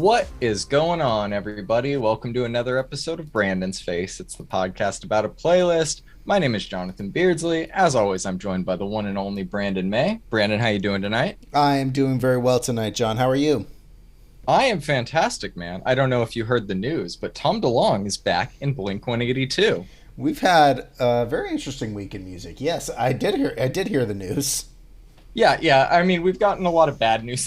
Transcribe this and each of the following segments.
What is going on, everybody? Welcome to another episode of Brandon's Face. It's the podcast about a playlist. My name is Jonathan Beardsley. As always, I'm joined by the one and only Brandon May. Brandon, how you doing tonight? I am doing very well tonight, John. How are you? I am fantastic, man. I don't know if you heard the news, but Tom DeLonge is back in Blink-182. We've had a very interesting week in music. Yes, I did hear the news. Yeah. I mean, we've gotten a lot of bad news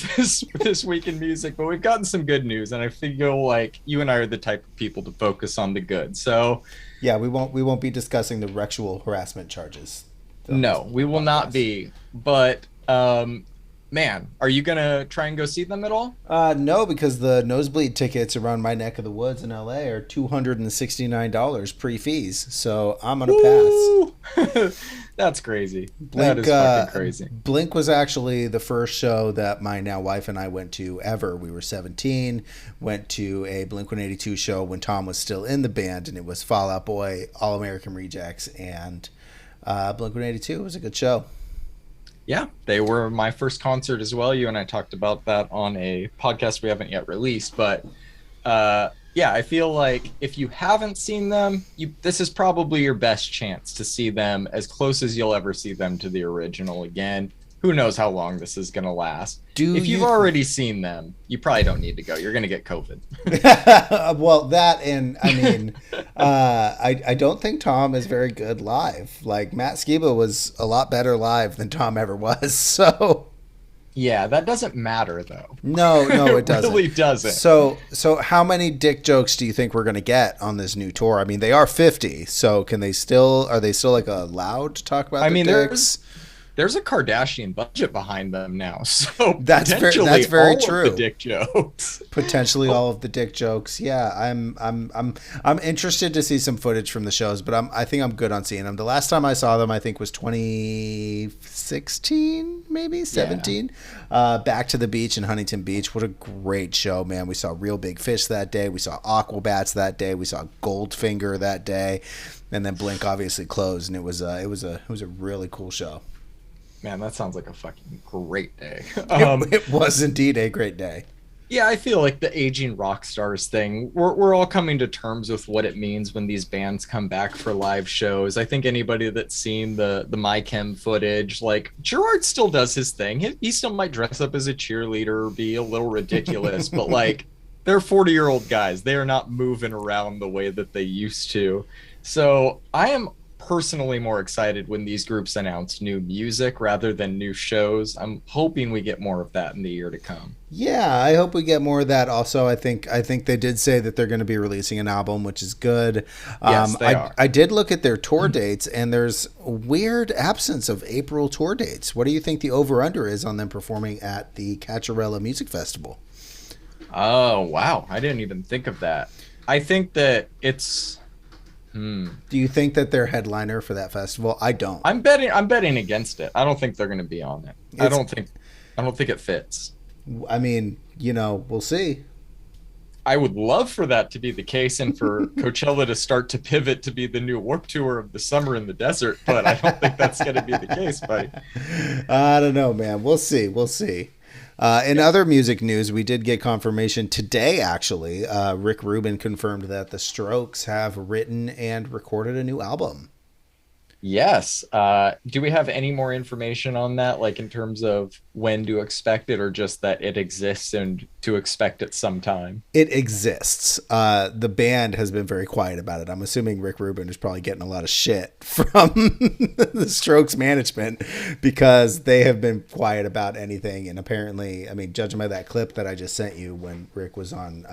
this week in music, but we've gotten some good news, and I feel like you and I are the type of people to focus on the good. So, yeah, we won't be discussing the sexual harassment charges. No, we will not be. But man, are you gonna try and go see them at all? No, because the nosebleed tickets around my neck of the woods in LA are $269 pre-fees. So I'm gonna pass. That's crazy. Blink, that is fucking crazy. Blink was actually the first show that my now wife and I went to ever. We were 17, went to a Blink-182 show when Tom was still in the band, and it was Fall Out Boy, All American Rejects, and Blink-182. It was a good show. Yeah, they were my first concert as well. You and I talked about that on a podcast we haven't yet released, but yeah, I feel like if you haven't seen them, this is probably your best chance to see them as close as you'll ever see them to the original again. Who knows how long this is going to last. If you've already seen them, you probably don't need to go. You're going to get COVID. Well, that, and I mean, I don't think Tom is very good live. Like, Matt Skiba was a lot better live than Tom ever was, so... Yeah, that doesn't matter, though. No, it doesn't. It really doesn't. So how many dick jokes do you think we're going to get on this new tour? I mean, they are 50, so are they still like allowed to talk about dicks? There's a Kardashian budget behind them now, so that's very true. Of the dick jokes. Potentially all of the dick jokes. Yeah, I'm interested to see some footage from the shows, but I think I'm good on seeing them. The last time I saw them, I think, was 2016, maybe 17. Yeah. Back to the Beach in Huntington Beach. What a great show, man! We saw Real Big Fish that day. We saw Aquabats that day. We saw Goldfinger that day, and then Blink obviously closed, and it was a really cool show. Man, that sounds like a fucking great day. It was indeed a great day. Yeah, I feel like the aging rock stars thing, we're all coming to terms with what it means when these bands come back for live shows. I think anybody that's seen the My Chem footage, like, Gerard still does his thing. He still might dress up as a cheerleader, be a little ridiculous, but like, they're 40-year-old guys. They are not moving around the way that they used to. So I am personally more excited when these groups announce new music rather than new shows. I'm hoping we get more of that in the year to come. Yeah, I hope we get more of that. Also, I think they did say that they're going to be releasing an album, which is good. Yes, they are. I did look at their tour dates, and there's a weird absence of April tour dates. What do you think the over-under is on them performing at the Cacciarella Music Festival? Oh, wow. I didn't even think of that. I think that it's... Do you think that they're headliner for that festival? I don't. I'm betting against it. I don't think they're going to be on it. I don't think it fits. I mean, we'll see. I would love for that to be the case and for Coachella to start to pivot to be the new Warped Tour of the summer in the desert, but I don't think that's going to be the case, buddy. I don't know, man. We'll see. In other music news, we did get confirmation today, actually. Rick Rubin confirmed that the Strokes have written and recorded a new album. Yes. Do we have any more information on that, like in terms of when to expect it, or just that it exists and to expect it sometime? It exists. The band has been very quiet about it. I'm assuming Rick Rubin is probably getting a lot of shit from the Strokes management because they have been quiet about anything. And apparently, I mean, judging by that clip that I just sent you when Rick was on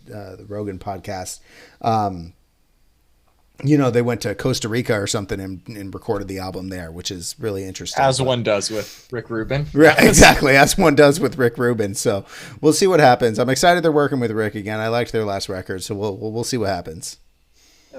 the Rogan podcast, they went to Costa Rica or something and recorded the album there, which is really interesting. As one does with Rick Rubin. Right, exactly, as one does with Rick Rubin. So we'll see what happens. I'm excited they're working with Rick again. I liked their last record, so we'll see what happens.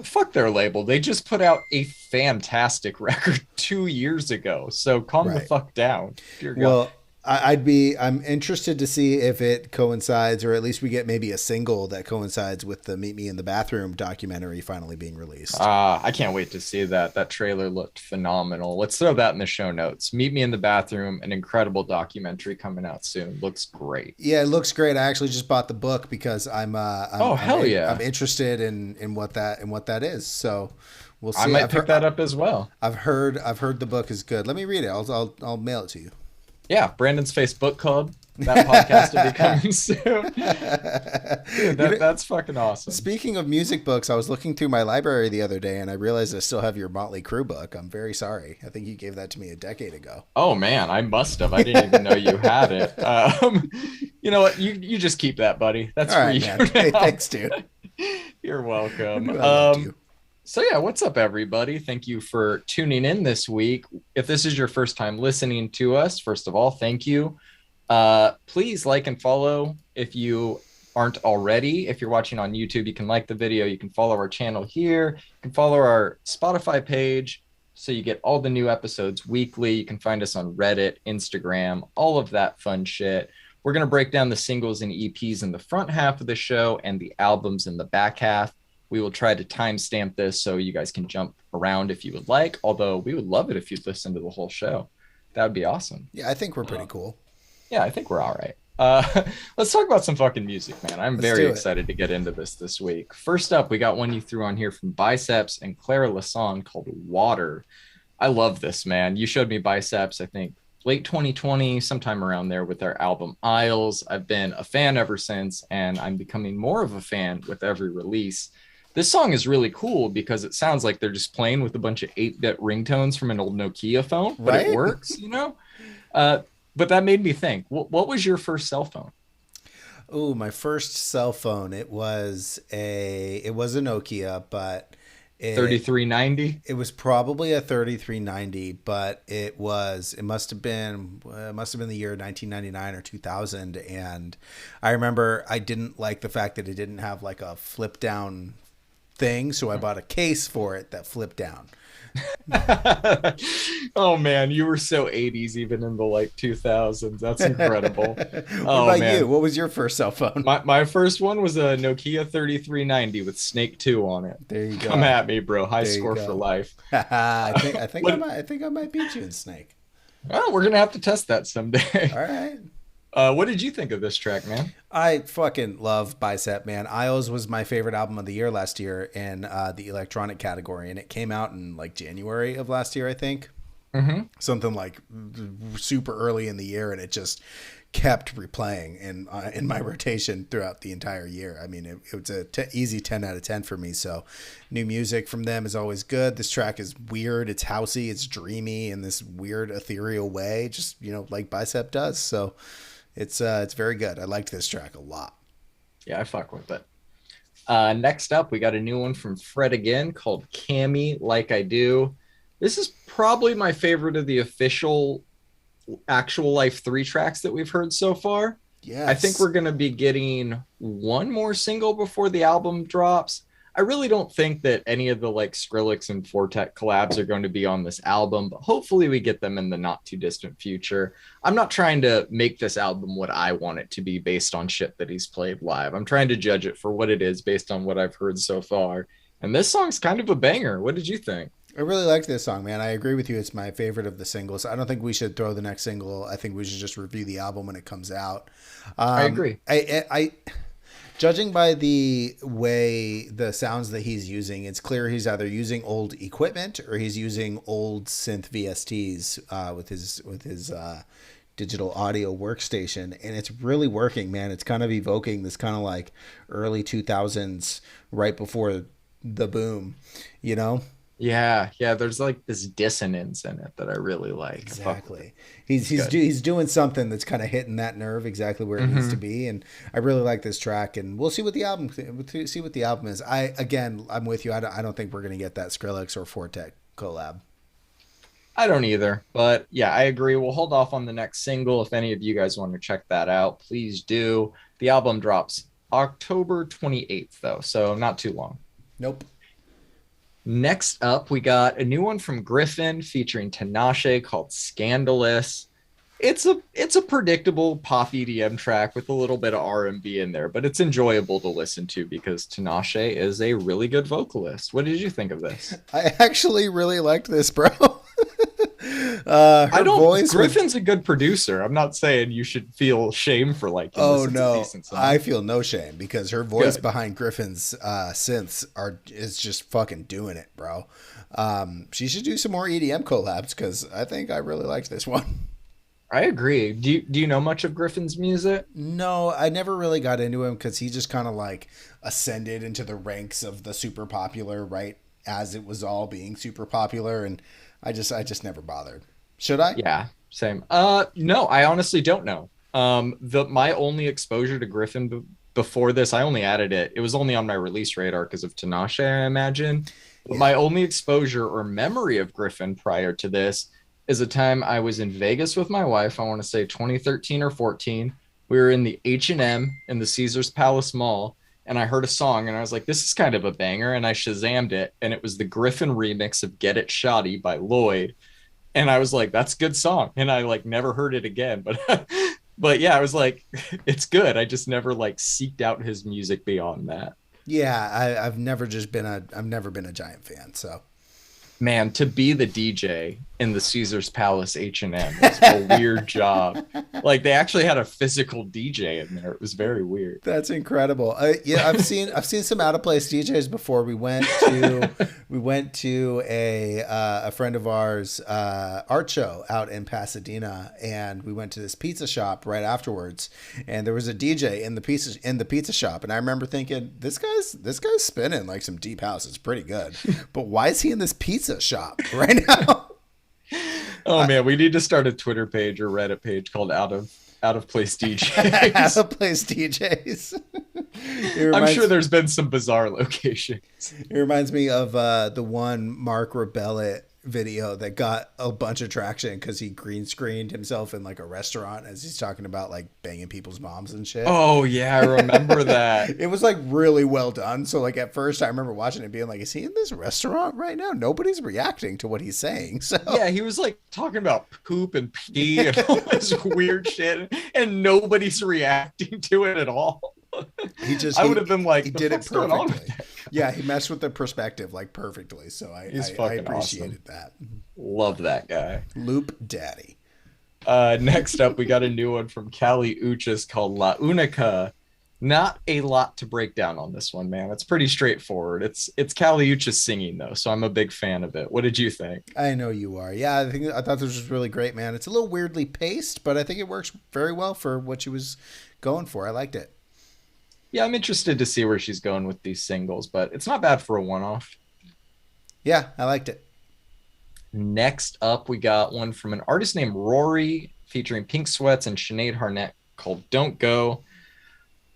Fuck their label. They just put out a fantastic record 2 years ago, so calm the fuck down. Dear God. Well, I'm interested to see if it coincides, or at least we get maybe a single that coincides with the Meet Me in the Bathroom documentary finally being released. I can't wait to see that. That trailer looked phenomenal. Let's throw that in the show notes. Meet Me in the Bathroom, an incredible documentary coming out soon. Looks great. Yeah, it looks great. I actually just bought the book because Oh, hell yeah. I'm interested in what that is. So we'll see. I might pick that up as well. I've heard the book is good. Let me read it. I'll mail it to you. Yeah, Brandon's Facebook Club. That podcast will be coming soon. Dude, that's fucking awesome. Speaking of music books, I was looking through my library the other day and I realized I still have your Motley Crue book. I'm very sorry. I think you gave that to me a decade ago. Oh man, I must have. I didn't even know you had it. You know what? You just keep that, buddy. That's all for right, you. Man. Hey, thanks, dude. You're welcome. I loved you. So yeah, what's up, everybody? Thank you for tuning in this week. If this is your first time listening to us, first of all, thank you. Please like and follow if you aren't already. If you're watching on YouTube, you can like the video. You can follow our channel here. You can follow our Spotify page so you get all the new episodes weekly. You can find us on Reddit, Instagram, all of that fun shit. We're going to break down the singles and EPs in the front half of the show and the albums in the back half. We will try to timestamp this so you guys can jump around if you would like, although we would love it if you'd listen to the whole show. That would be awesome. Yeah, I think we're pretty cool. Yeah, I think we're all right. Let's talk about some fucking music, man. I'm very excited to get into this week. First up, we got one you threw on here from Biceps and Clara Lassonde called Water. I love this, man. You showed me Biceps, I think, late 2020, sometime around there with their album Isles. I've been a fan ever since, and I'm becoming more of a fan with every release. This song is really cool because it sounds like they're just playing with a bunch of 8-bit ringtones from an old Nokia phone, but It works, you know? But that made me think, what was your first cell phone? Oh, my first cell phone, it was a Nokia, but 3390. It was probably a 3390, but it must have been the year 1999 or 2000, and I remember I didn't like the fact that it didn't have like a flip down thing, so I bought a case for it that flipped down. Oh man, you were so 80s even in the like 2000s. That's incredible. What about you? What was your first cell phone? My first one was a Nokia 3390 with Snake 2 on it. There you go. Come at me, bro. High score for life. I think I might beat you in Snake. Well, we're gonna have to test that someday. All right. What did you think of this track, man? I fucking love Bicep, man. Isles was my favorite album of the year last year in the electronic category, and it came out in like January of llast year, I think. Mm-hmm. Something like super early in the year, and it just kept replaying in my rotation throughout the entire year. I mean, it was a easy 10 out of 10 for me. So new music from them is always good. This track is weird. It's housey. It's dreamy in this weird ethereal way, just, you know, like Bicep does. So it's very good. I liked this track a lot. Yeah, I fuck with it. Next up, we got a new one from Fred again called Kammy, Like I Do. This is probably my favorite of the official Actual Life 3 tracks that we've heard so far. Yes. I think we're going to be getting one more single before the album drops. I really don't think that any of the like Skrillex and Fortet collabs are going to be on this album, but hopefully we get them in the not too distant future. I'm not trying to make this album what I want it to be based on shit that he's played live. I'm trying to judge it for what it is based on what I've heard so far. And this song's kind of a banger. What did you think? I really like this song, man. I agree with you. It's my favorite of the singles. I don't think we should throw the next single. I think we should just review the album when it comes out. I agree. I judging by the way the sounds that he's using, it's clear he's either using old equipment or he's using old synth VSTs with his digital audio workstation, and it's really working, man. It's kind of evoking this kind of like early 2000s, right before the boom, you know? Yeah, there's like this dissonance in it that I really like. Exactly. He's doing something that's kind of hitting that nerve exactly where it needs to be, and I really like this track, and we'll see what the album is. I'm with you. I don't think we're going to get that Skrillex or Fortet collab. I don't either, but yeah, I agree. We'll hold off on the next single. If any of you guys want to check that out, please do. The album drops October 28th though, so not too long. Nope. Next up, we got a new one from Gryffin featuring Tinashe called Scandalous. It's a predictable pop EDM track with a little bit of R&B in there, but it's enjoyable to listen to because Tinashe is a really good vocalist. What did you think of this? I actually really liked this, bro. I Her don't. voice was. Griffin's a good producer. I'm not saying you should feel shame for liking this. Oh It's a no, decent I song. feel no shame because her voice Good. behind Griffin's synths is just fucking doing it, bro. She should do some more EDM collabs because I think I really liked this one. I agree. Do you know much of Griffin's music? No, I never really got into him because he just kind of like ascended into the ranks of the super popular right as it was all being super popular, and I just never bothered. Should I? Yeah, same. No, I honestly don't know. The my only exposure to Griffin before this, I only added it. It was only on my release radar because of Tinashe, I imagine. But Yeah. my only exposure or memory of Griffin prior to this is a time I was in Vegas with my wife. I want to say 2013 or 14. We were in the H&M in the Caesar's Palace Mall, and I heard a song, and I was like, "This is kind of a banger." And I Shazammed it, and it was the Griffin remix of "Get It Shoddy" by Lloyd. And I was like, that's a good song. And I like never heard it again. But but yeah, I was like, it's good. I just never like seeked out his music beyond that. Yeah, I've never been a giant fan. So Man, to be the DJ in the Caesar's Palace H&M was a weird job. Like they actually had a physical DJ in there. It was very weird. that's incredible. Yeah, I've seen some out of place DJs before. We went to a friend of ours art show out in Pasadena, and we went to this pizza shop right afterwards, and there was a DJ in the pizza shop, and I remember thinking this guy's spinning like some deep house. It's pretty good, but why is he in this pizza shop right now? Oh man, we need to start a Twitter page or Reddit page called Out of Place Out DJs. of place DJs. It I'm reminds, sure there's been some bizarre locations. it reminds me of the one Mark Rebellet video that got a bunch of traction because he green screened himself in like a restaurant as he's talking about like banging people's moms and shit. Oh yeah, I remember that. It was like really well done. So like at first I remember watching it being like, is he in this restaurant right now? Nobody's reacting to what he's saying. So Yeah, he was like talking about poop and pee and all this weird shit, and nobody's reacting to it at all. he just I he, would have been like, he the did it fuck's going on with perfectly. that? Yeah, he messed with the perspective like perfectly. So He's I fucking appreciated awesome. that. Love that guy. Loop Daddy. Next up, we got a new one from Cali Uchis called La Unica. Not a lot to break down on this one, man. It's pretty straightforward. It's Cali Uchis singing though, so I'm a big fan of it. What did you think? I know you are. Yeah, I thought this was really great, man. It's a little weirdly paced, but I think it works very well for what she was going for. I liked it. Yeah, I'm interested to see where she's going with these singles, but it's not bad for a one-off. Yeah, I liked it. Next up, we got one from an artist named Rory featuring Pink Sweats and Sinead Harnett called Don't Go.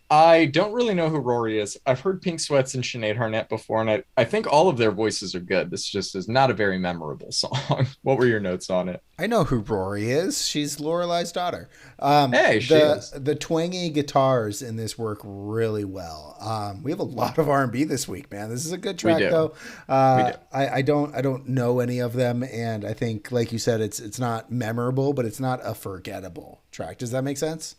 I don't really know who Rory is. I've heard Pink Sweats and Sinead Harnett before, and I think all of their voices are good. This just is not a very memorable song. What were your notes on it? I know who Rory is. She's Lorelai's daughter. Hey, she is. The twangy guitars in this work really well. We have a lot of R&B this week, man. This is a good track, do. though. We do. I don't know any of them, and I think, like you said, it's not memorable, but it's not a forgettable track. Does that make sense?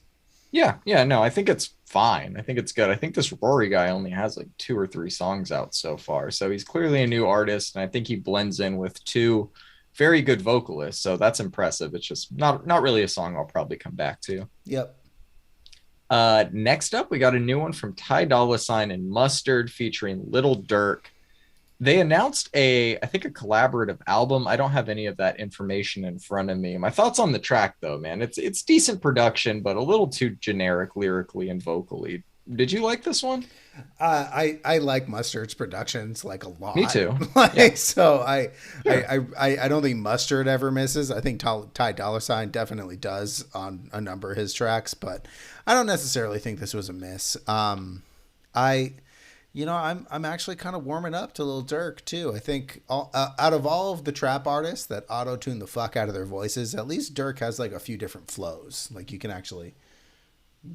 Yeah, no, I think it's fine. I think it's good. I think this Rory guy only has like 2 or 3 songs out so far. So he's clearly a new artist, and I think he blends in with 2 very good vocalists. So that's impressive. It's just not really a song I'll probably come back to. Yep. Next up, we got a new one from Dolla and Mustard featuring Little Durk. They announced I think a collaborative album. I don't have any of that information in front of me. My thoughts on the track though, man, it's decent production, but a little too generic lyrically and vocally. Did you like this one? I like Mustard's productions like a lot. Me too. Like, Yeah. so Sure. I don't think Mustard ever misses. I think Ty Dolla $ign definitely does on a number of his tracks, but I don't necessarily think this was a miss. I'm actually kind of warming up to Lil Durk too. I think out of all of the trap artists that auto tune the fuck out of their voices, at least Durk has like a few different flows. Like you can actually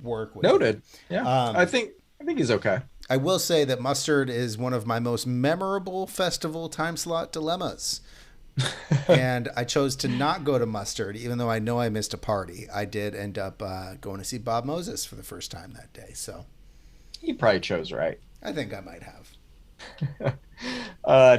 work with. Noted. Yeah. Um, I think he's okay. I will say that Mustard is one of my most memorable festival time slot dilemmas. And I chose to not go to Mustard, even though I know I missed a party. I did end up going to see Bob Moses for the first time that day. So You probably chose right. I think I might have.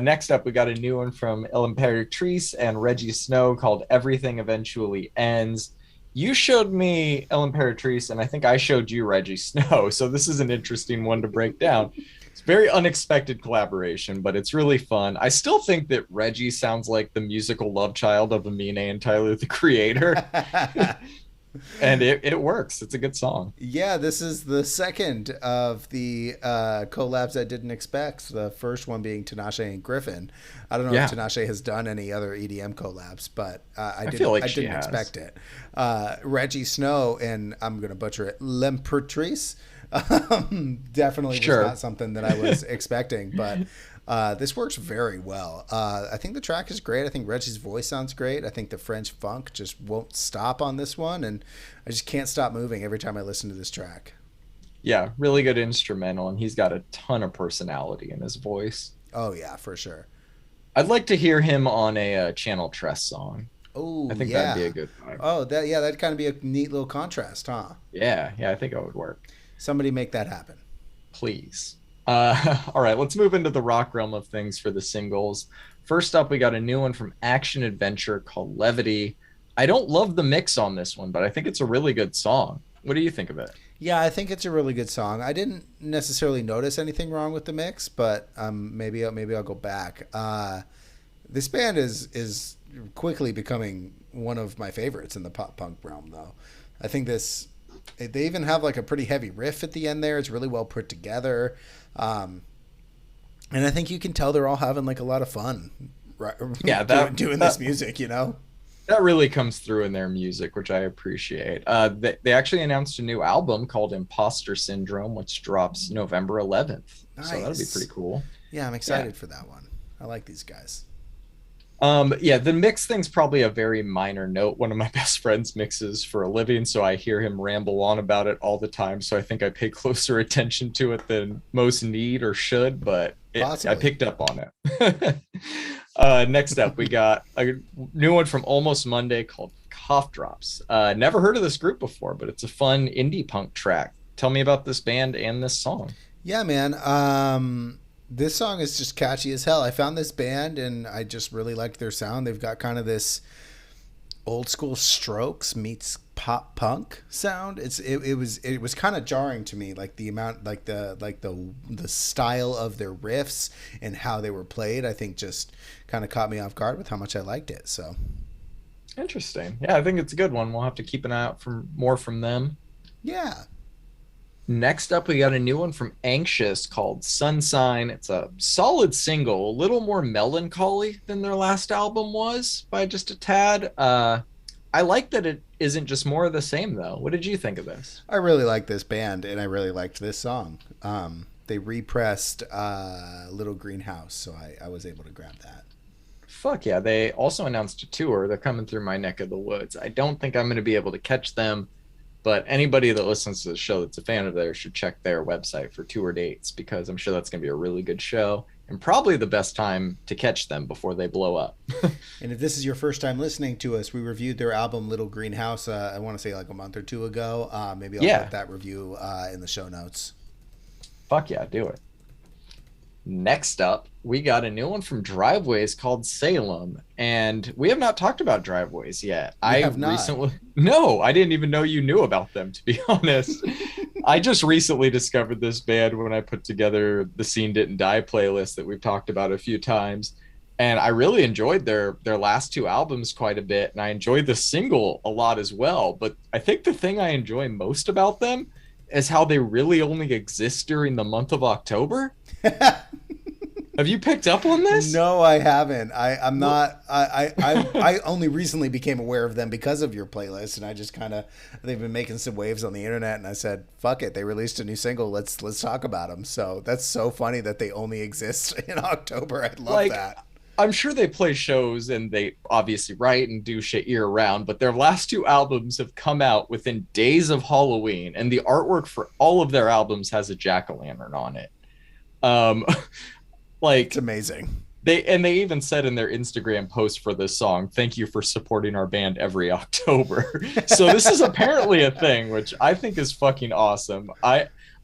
Next up, we got a new one from L'Imperatrice and Rejjie Snow called Everything Eventually Ends. You showed me L'Imperatrice, and I think I showed you Rejjie Snow. So this is an interesting one to break down. It's a very unexpected collaboration, but it's really fun. I still think that Rejjie sounds like the musical love child of Amine and Tyler, the Creator. And it works. It's a good song. Yeah, this is the second of the collabs I didn't expect. The first one being Tinashe and Gryffin. I don't know if Tinashe has done any other EDM collabs, but I didn't expect it. Rejjie Snow and I'm going to butcher it, L'Imperatrice. Definitely was not something that I was expecting, but this works very well. I think the track is great. I think Reggie's voice sounds great. I think the French funk just won't stop on this one, and I just can't stop moving every time I listen to this track. Yeah, really good instrumental, and he's got a ton of personality in his voice. Oh yeah, for sure. I'd like to hear him on a Channel Tress song. Oh, I think that'd be a good vibe. Oh, that'd kind of be a neat little contrast, huh? Yeah, I think it would work. Somebody make that happen. Please. All right, let's move into the rock realm of things for the singles. First up, we got a new one from Action Adventure called Levity. I don't love the mix on this one, but I think it's a really good song. What do you think of it? Yeah, I think it's a really good song. I didn't necessarily notice anything wrong with the mix, but maybe I'll go back. This band is quickly becoming one of my favorites in the pop punk realm, though. I think they even have like a pretty heavy riff at the end there. It's really well put together. And I think you can tell they're all having like a lot of fun, right? Yeah, doing this music, you know? That really comes through in their music, which I appreciate. They actually announced a new album called Imposter Syndrome, which drops November 11th. Nice. So that'll be pretty cool. Yeah, I'm excited for that one. I like these guys. The mix thing's probably a very minor note. One of my best friends mixes for a living, so I hear him ramble on about it all the time. So I think I pay closer attention to it than most need or should, but I picked up on it. Next up, we got a new one from Almost Monday called Cough Drops. Never heard of this group before, but it's a fun indie punk track. Tell me about this band and this song. Yeah, man. This song is just catchy as hell. I found this band and I just really liked their sound. They've got kind of this old school Strokes meets pop punk sound. It was kind of jarring to me, like the amount, like the style of their riffs and how they were played. I think just kind of caught me off guard with how much I liked it. So interesting. Yeah, I think it's a good one. We'll have to keep an eye out for more from them. Yeah. Next up, we got a new one from Anxious called Sunsign. It's a solid single, a little more melancholy than their last album was by just a tad. I like that it isn't just more of the same, though. What did you think of this? I really like this band, and I really liked this song. They repressed Little Greenhouse, so I was able to grab that. Fuck yeah. They also announced a tour. They're coming through my neck of the woods. I don't think I'm going to be able to catch them, but anybody that listens to the show that's a fan of theirs should check their website for tour dates, because I'm sure that's going to be a really good show and probably the best time to catch them before they blow up. And if this is your first time listening to us, we reviewed their album Little Greenhouse, I want to say like a month or two ago. Maybe I'll put that review in the show notes. Fuck yeah, do it. Next up, we got a new one from Driveways called Salem, and we have not talked about Driveways yet. No, I didn't even know you knew about them, to be honest. I just recently discovered this band when I put together the Scene Didn't Die playlist that we've talked about a few times, and I really enjoyed their last two albums quite a bit, and I enjoyed the single a lot as well. But I think the thing I enjoy most about them is how they really only exist during the month of October. Have you picked up on this? No, I haven't. I'm not. I only recently became aware of them because of your playlist, and I just they've been making some waves on the internet, and I said, "Fuck it." They released a new single. Let's talk about them. So that's so funny that they only exist in October. I love that. I'm sure they play shows and they obviously write and do shit year round, but their last two albums have come out within days of Halloween, and the artwork for all of their albums has a jack-o'-lantern on it. It's amazing. They even said in their Instagram post for this song, "Thank you for supporting our band every October." So this is apparently a thing, which I think is fucking awesome.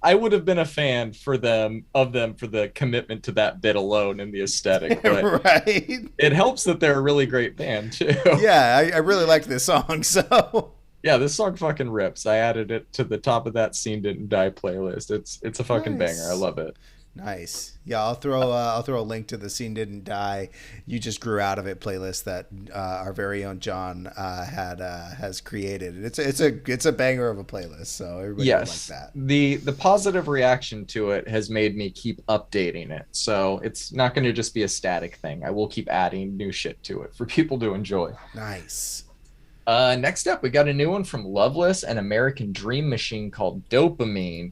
I would have been a fan for them for the commitment to that bit alone and the aesthetic, but Right. it helps that they're a really great band too. Yeah, I really liked this song. So Yeah, this song fucking rips. I added it to the top of that Scene Didn't Die playlist. It's a fucking banger. I nice. love it. Nice. Yeah, I'll throw a link to the Scene Didn't Die. You just grew out of it playlist that our very own John has created. It's a banger of a playlist, so everybody will like Yes, that. the positive reaction to it has made me keep updating it. So it's not going to just be a static thing. I will keep adding new shit to it for people to enjoy. Nice. Next up, we got a new one from Loveless and American Dream Machine called Dopamine.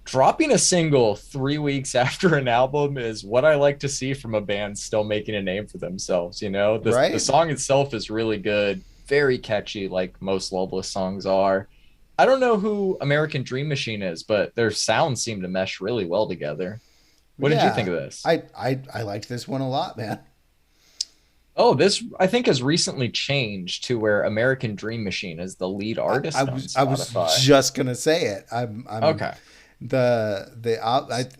Dropping a single 3 weeks after an album is what I like to see from a band still making a name for themselves. You know, the Right? song itself is really good, very catchy, like most Loveless songs are. I don't know who American Dream Machine is, but their sounds seem to mesh really well together. What did you think Yeah. of this? I liked this one a lot, man. Oh, this I think has recently changed to where American Dream Machine is the lead artist on I was Spotify. just gonna say it. I'm Okay.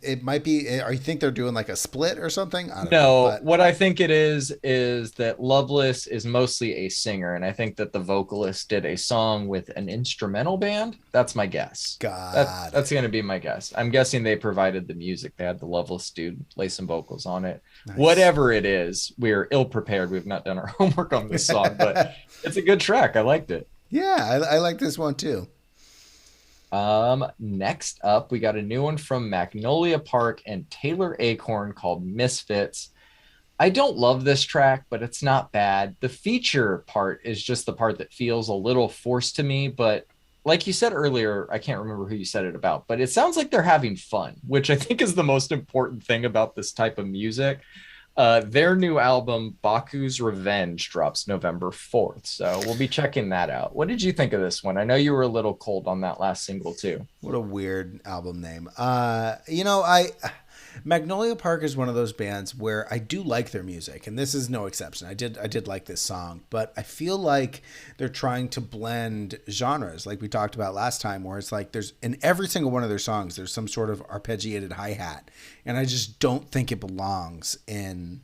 it might be. Or you think they're doing like a split or something? I don't know, No, but what I think it is that Loveless is mostly a singer, and I think that the vocalist did a song with an instrumental band. That's my guess. got That's it. going to be my guess. I'm guessing they provided the music. They had the Loveless dude play some vocals on it. Nice. Whatever it is, we're ill prepared. We've not done our homework on this song, but it's a good track. I liked it. Yeah, I like this one too. Next up, we got a new one from Magnolia Park and Taylor Acorn called Misfits. I don't love this track, but it's not bad. The feature part is just the part that feels a little forced to me, but like you said earlier, I can't remember who you said it about, but it sounds like they're having fun, which I think is the most important thing about this type of music. Their new album, Baku's Revenge, drops November 4th. So we'll be checking that out. What did you think of this one? I know you were a little cold on that last single too. What a weird album name. I Magnolia Park is one of those bands where I do like their music, and this is no exception. I did like this song, but I feel like they're trying to blend genres, like we talked about last time, where it's like there's in every single one of their songs there's some sort of arpeggiated hi-hat, and I just don't think it belongs in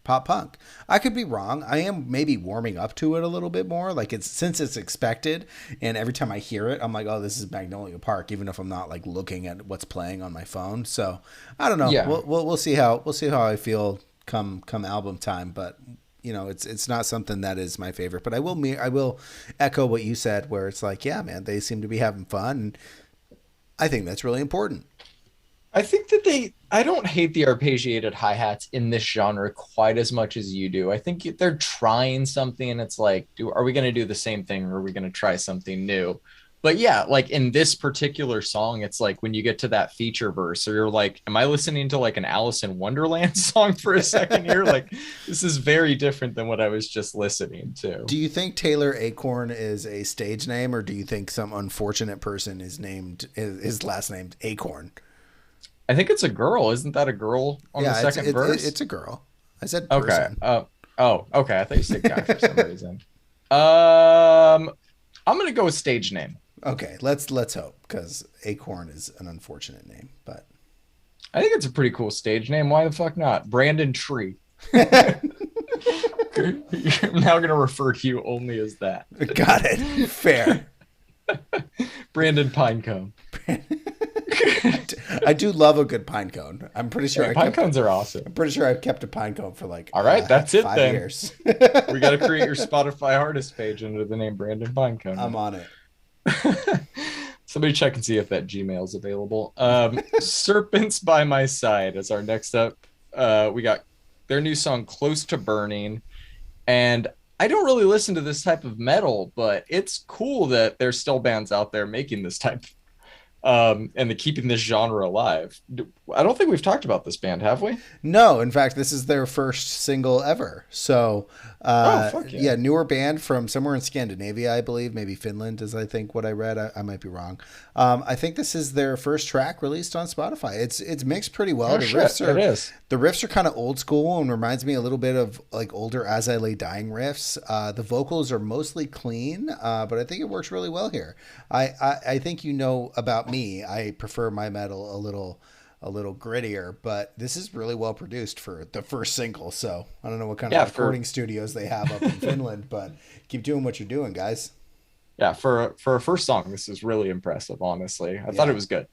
pop punk. I could be wrong. I am maybe warming up to it a little bit more. Like it's since it's expected, and every time I hear it, I'm like, oh, this is Magnolia Park, even if I'm not like looking at what's playing on my phone. So I don't know. Yeah. We'll see how I feel come album time. But you know, it's not something that is my favorite. But I will echo what you said, where it's like, yeah, man, they seem to be having fun, and I think that's really important. I think that I don't hate the arpeggiated hi-hats in this genre quite as much as you do. I think they're trying something and it's like, are we going to do the same thing or are we going to try something new? But yeah, like in this particular song, it's like when you get to that feature verse or you're like, am I listening to like an Alice in Wonderland song for a second here? Like this is very different than what I was just listening to. Do you think Taylor Acorn is a stage name, or do you think some unfortunate person is named his last name Acorn? I think it's a girl. Isn't that a girl on the second verse? It's a girl. I said Okay. person. Oh, okay. I thought you said guy for some reason. I'm gonna go with stage name. Okay, let's hope, because Acorn is an unfortunate name, but I think it's a pretty cool stage name. Why the fuck not? Brandon Tree. I'm now gonna refer to you only as that. got it. Fair. Brandon Pinecone. I do love a good pine cone. I'm pretty sure Hey, pine cones are awesome. I'm pretty sure I've kept a pine cone for like All right, that's it 5 then. years. We got to create your Spotify artist page under the name Brandon Pinecone. I'm on it. Somebody check and see if that Gmail is available. Serpants by My Side is our next up. We got their new song Close to Burning. And I don't really listen to this type of metal, but it's cool that there's still bands out there making this type and they're keeping this genre alive. I don't think we've talked about this band, have we? No, in fact, this is their first single ever. So Oh, fuck yeah. Yeah, newer band from somewhere in Scandinavia, I believe. Maybe Finland is, I think, what I read. I might be wrong. I think this is their first track released on Spotify. It's mixed pretty well. Oh shit, it is. The riffs are kind of old school and reminds me a little bit of like older As I Lay Dying riffs. The vocals are mostly clean, but I think it works really well here. I think you know about me. I prefer my metal a little grittier, but this is really well produced for the first single. So I don't know what kind of recording studios they have up in Finland, but keep doing what you're doing, guys. Yeah, for a first song, this is really impressive. Honestly, I thought it was good.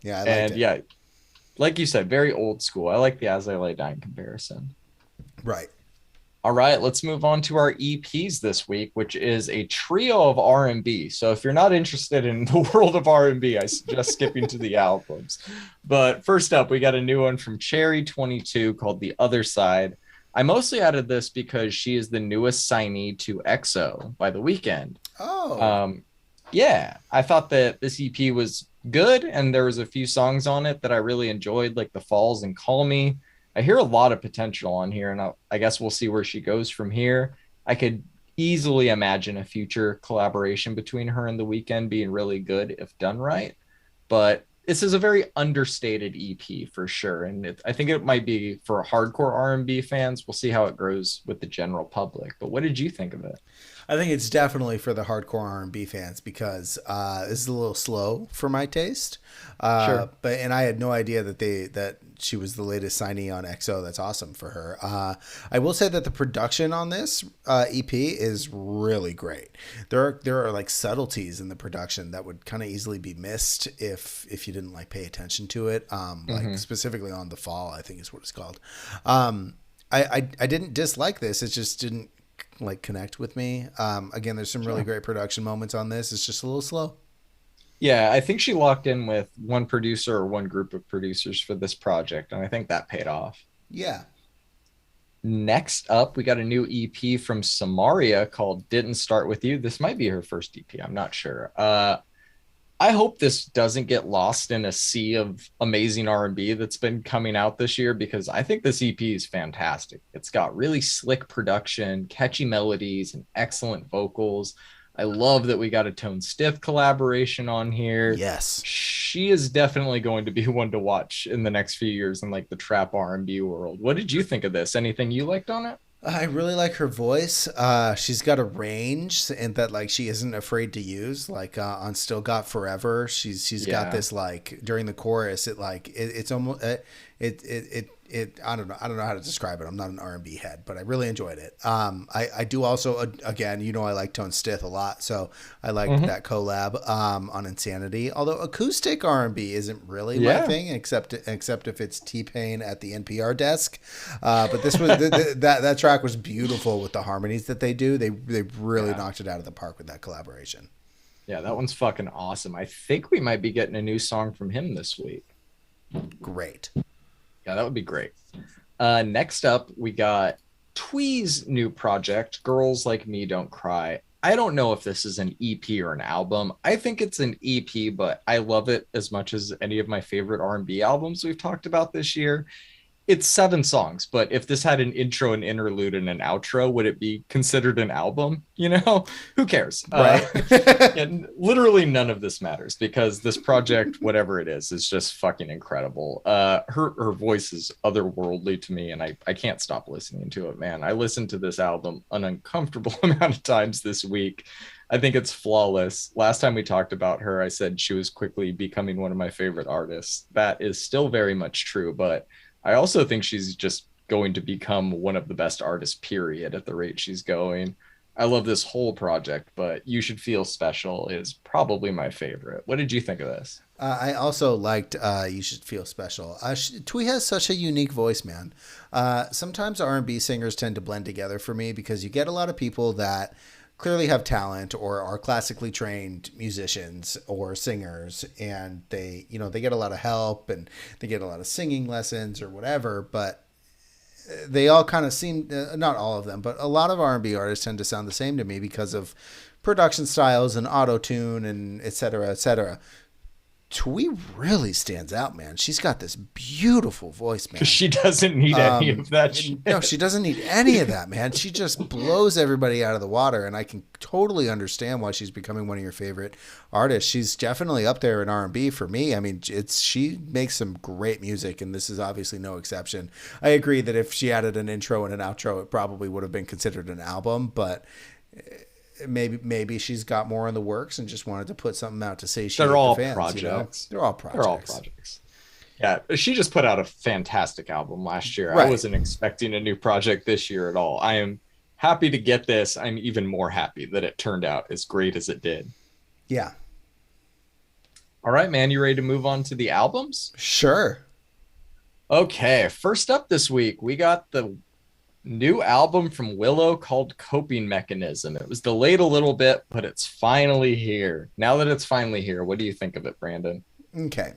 Yeah, I liked it. Yeah, like you said, very old school. I like the As I Lay Dying comparison. Right. All right, let's move on to our EPs this week, which is a trio of R&B. So if you're not interested in the world of R&B, I suggest skipping to the albums. But first up, we got a new one from Cherry 22 called The Other Side. I mostly added this because she is the newest signee to EXO by The Weeknd. Oh. Yeah, I thought that this EP was good, and there was a few songs on it that I really enjoyed, like The Falls and Call Me. I hear a lot of potential on here, and I guess we'll see where she goes from here. I could easily imagine a future collaboration between her and The Weeknd being really good if done right. But this is a very understated EP for sure, and I think it might be for hardcore R&B fans. We'll see how it grows with the general public. But what did you think of it? I think it's definitely for the hardcore R&B fans because this is a little slow for my taste. Sure. And I had no idea that she was the latest signee on EXO. That's awesome for her. I will say that the production on this EP is really great. There are like subtleties in the production that would kind of easily be missed if you didn't like pay attention to it. Like specifically on The Fall, I think is what it's called. I didn't dislike this. It just didn't like connect with me. Again, there's some really great production moments on this. It's just a little slow. Yeah, I think she locked in with one producer or one group of producers for this project, and I think that paid off. Yeah. Next up, we got a new EP from Samaria called Didn't Start With You. This might be her first EP. I'm not sure. I hope this doesn't get lost in a sea of amazing R&B that's been coming out this year, because I think this EP is fantastic. It's got really slick production, catchy melodies, and excellent vocals. I love that we got a Tone Stiff collaboration on here. Yes. She is definitely going to be one to watch in the next few years in like the trap R&B world. What did you think of this? Anything you liked on it? I really like her voice. She's got a range and that like she isn't afraid to use. Like on Still Got Forever, she's got this like during the chorus. It's almost I don't know how to describe it. I'm not an R&B head, but I really enjoyed it. I do also again, I like Tone Stith a lot, so I liked that collab on Insanity. Although acoustic R&B isn't really my thing, except if it's T-Pain at the NPR desk. But this was that track was beautiful with the harmonies that they do. They really knocked it out of the park with that collaboration. Yeah, that one's fucking awesome. I think we might be getting a new song from him this week. Great. Yeah, that would be great. Next up, we got Thuy's new project, Girls Like Me Don't Cry. I don't know if this is an EP or an album. I think it's an EP, but I love it as much as any of my favorite R&B albums we've talked about this year. It's 7 songs, but if this had an intro, an interlude, and an outro, would it be considered an album? Who cares? Right. And literally none of this matters because this project, whatever it is just fucking incredible. Her voice is otherworldly to me, and I can't stop listening to it, man. I listened to this album an uncomfortable amount of times this week. I think it's flawless. Last time we talked about her, I said she was quickly becoming one of my favorite artists. That is still very much true, but I also think she's just going to become one of the best artists, period, at the rate she's going. I love this whole project, but You Should Feel Special is probably my favorite. What did you think of this? I also liked You Should Feel Special. Thuy has such a unique voice, man. Sometimes R&B singers tend to blend together for me because you get a lot of people that clearly have talent or are classically trained musicians or singers, and they get a lot of help and they get a lot of singing lessons or whatever, but they all kind of seem, not all of them, but a lot of R&B artists tend to sound the same to me because of production styles and auto-tune and et cetera, et cetera. Thuy really stands out, man. She's got this beautiful voice, man. Because she doesn't need any of that shit. No, she doesn't need any of that, man. She just blows everybody out of the water, and I can totally understand why she's becoming one of your favorite artists. She's definitely up there in R&B for me. I mean, she makes some great music, and this is obviously no exception. I agree that if she added an intro and an outro, it probably would have been considered an album, but maybe she's got more in the works and just wanted to put something out to say they're all fans, projects. You know? They're all projects. Yeah, she just put out a fantastic album last year. Right. I wasn't expecting a new project this year at all. I am happy to get this. I'm even more happy that it turned out as great as it did. Yeah. All right, man, you ready to move on to the albums? Sure. Okay, first up this week, we got the new album from WILLOW called Coping Mechanism. It was delayed a little bit, but it's finally here. Now that it's finally here, what do you think of it, Brandon? Okay.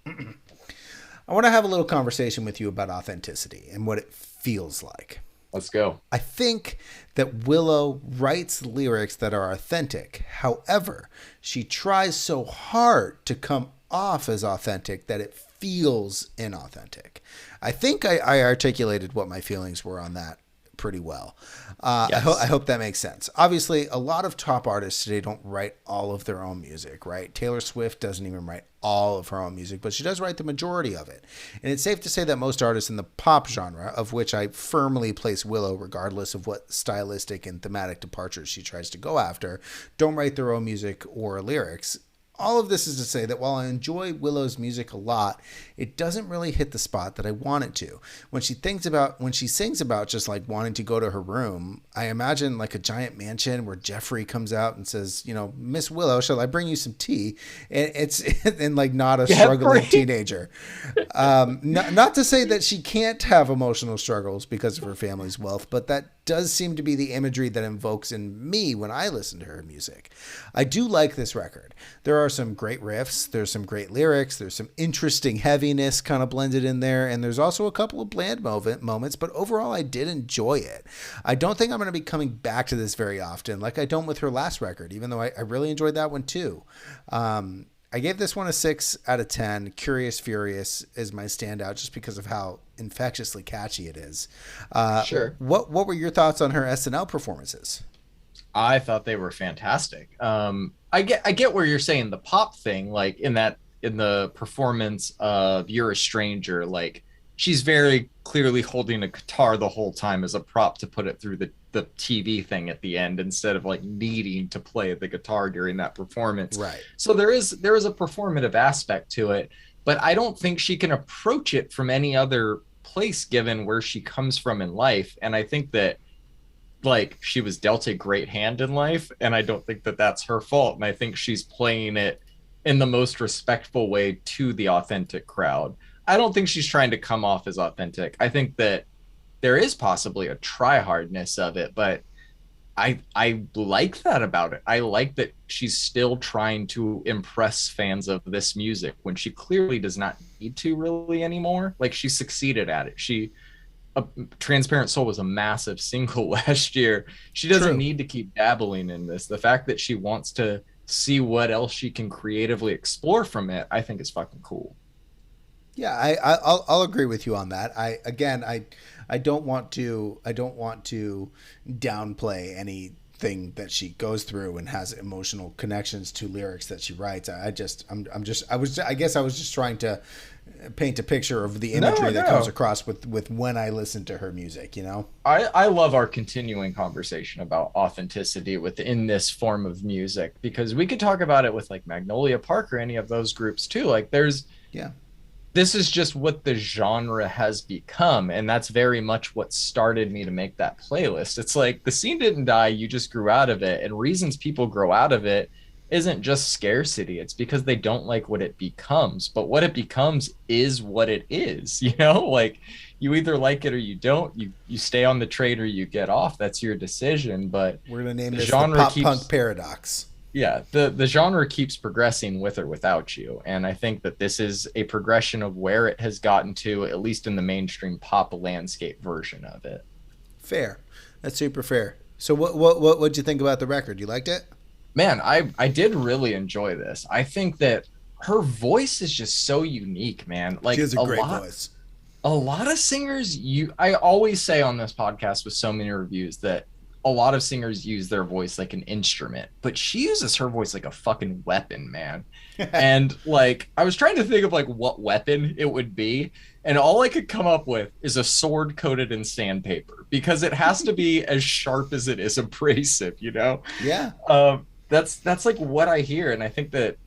I want to have a little conversation with you about authenticity and what it feels like. Let's go. I think that WILLOW writes lyrics that are authentic. However, she tries so hard to come off as authentic that it feels inauthentic. I think I articulated what my feelings were on that pretty well. Yes. I hope that makes sense. Obviously, a lot of top artists today don't write all of their own music, right? Taylor Swift doesn't even write all of her own music, but she does write the majority of it. And it's safe to say that most artists in the pop genre, of which I firmly place WILLOW regardless of what stylistic and thematic departures she tries to go after, don't write their own music or lyrics. All of this is to say that while I enjoy WILLOW's music a lot, it doesn't really hit the spot that I want it to. When she sings about just like wanting to go to her room, I imagine like a giant mansion where Jeffrey comes out and says, you know, Miss WILLOW, shall I bring you some tea? And it's and like not a struggling teenager. Not to say that she can't have emotional struggles because of her family's wealth, but that does seem to be the imagery that invokes in me when I listen to her music. I do like this record. There are some great riffs, there's some great lyrics, there's some interesting heaviness kind of blended in there, and there's also a couple of bland moments, but overall I did enjoy it. I don't think I'm going to be coming back to this very often like I don't with her last record, even though I really enjoyed that one too. I gave this one a 6 out of 10. Curious Furious is my standout just because of how infectiously catchy it is. Sure. What were your thoughts on her SNL performances? I thought they were fantastic. I get where you're saying the pop thing, like in the performance of You're a Stranger, like she's very clearly holding a guitar the whole time as a prop to put it through the TV thing at the end instead of like needing to play the guitar during that performance. Right. So there is a performative aspect to it, but I don't think she can approach it from any other place given where she comes from in life. And I think that like she was dealt a great hand in life, and I don't think that that's her fault. And I think she's playing it in the most respectful way to the authentic crowd. I don't think she's trying to come off as authentic. I think that there is possibly a try-hardness of it, but I like that about it. I like that she's still trying to impress fans of this music when she clearly does not need to really anymore. Like she succeeded at it. Transparent Soul was a massive single last year. She doesn't need to keep dabbling in this. The fact that she wants to see what else she can creatively explore from it, I think is fucking cool. Yeah, I'll agree with you on that. I don't want to downplay anything that she goes through and has emotional connections to lyrics that she writes. I guess I was just trying to paint a picture of the imagery that comes across with when I listen to her music, you know? I love our continuing conversation about authenticity within this form of music, because we could talk about it with like Magnolia Park or any of those groups too. Like this is just what the genre has become, and that's very much what started me to make that playlist. It's like the scene didn't die, you just grew out of it, and reasons people grow out of it isn't just scarcity. It's because they don't like what it becomes, but what it becomes is what it is, you know? Like you either like it or you don't. You stay on the train or you get off. That's your decision. But we're gonna name this the pop punk paradox. Yeah, the genre keeps progressing with or without you, and I think that this is a progression of where it has gotten to, at least in the mainstream pop landscape version of it. Fair. That's super fair. So what'd you think about the record? You liked it? Man, I did really enjoy this. I think that her voice is just so unique, man. She Like has a great voice. A lot of singers, I always say on this podcast with so many reviews that a lot of singers use their voice like an instrument, but she uses her voice like a fucking weapon, man. And like I was trying to think of like what weapon it would be, and all I could come up with is a sword coated in sandpaper, because it has to be as sharp as it is abrasive, you know? Yeah. That's like what I hear, and I think that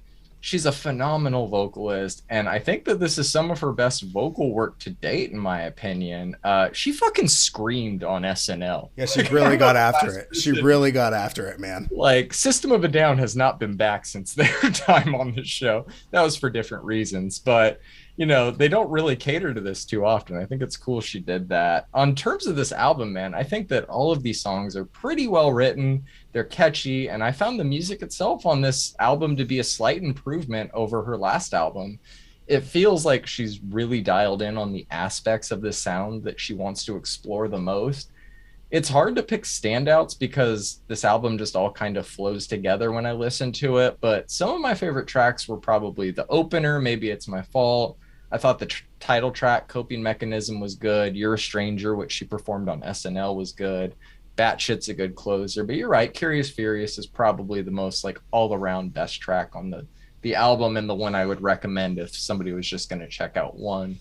she's a phenomenal vocalist, and I think that this is some of her best vocal work to date, in my opinion. She fucking screamed on SNL. Yeah, she really got after it. She really got after it, man. Like, System of a Down has not been back since their time on the show. That was for different reasons, but you know, they don't really cater to this too often. I think it's cool she did that. On terms of this album, man, I think that all of these songs are pretty well written. They're catchy, and I found the music itself on this album to be a slight improvement over her last album. It feels like she's really dialed in on the aspects of the sound that she wants to explore the most. It's hard to pick standouts because this album just all kind of flows together when I listen to it, but some of my favorite tracks were probably the opener, Maybe It's My Fault. I thought the title track, Coping Mechanism, was good. You're a Stranger, which she performed on SNL, was good. Batshit's a good closer, but you're right, Curious Furious is probably the most like all-around best track on the album, and the one I would recommend if somebody was just going to check out one.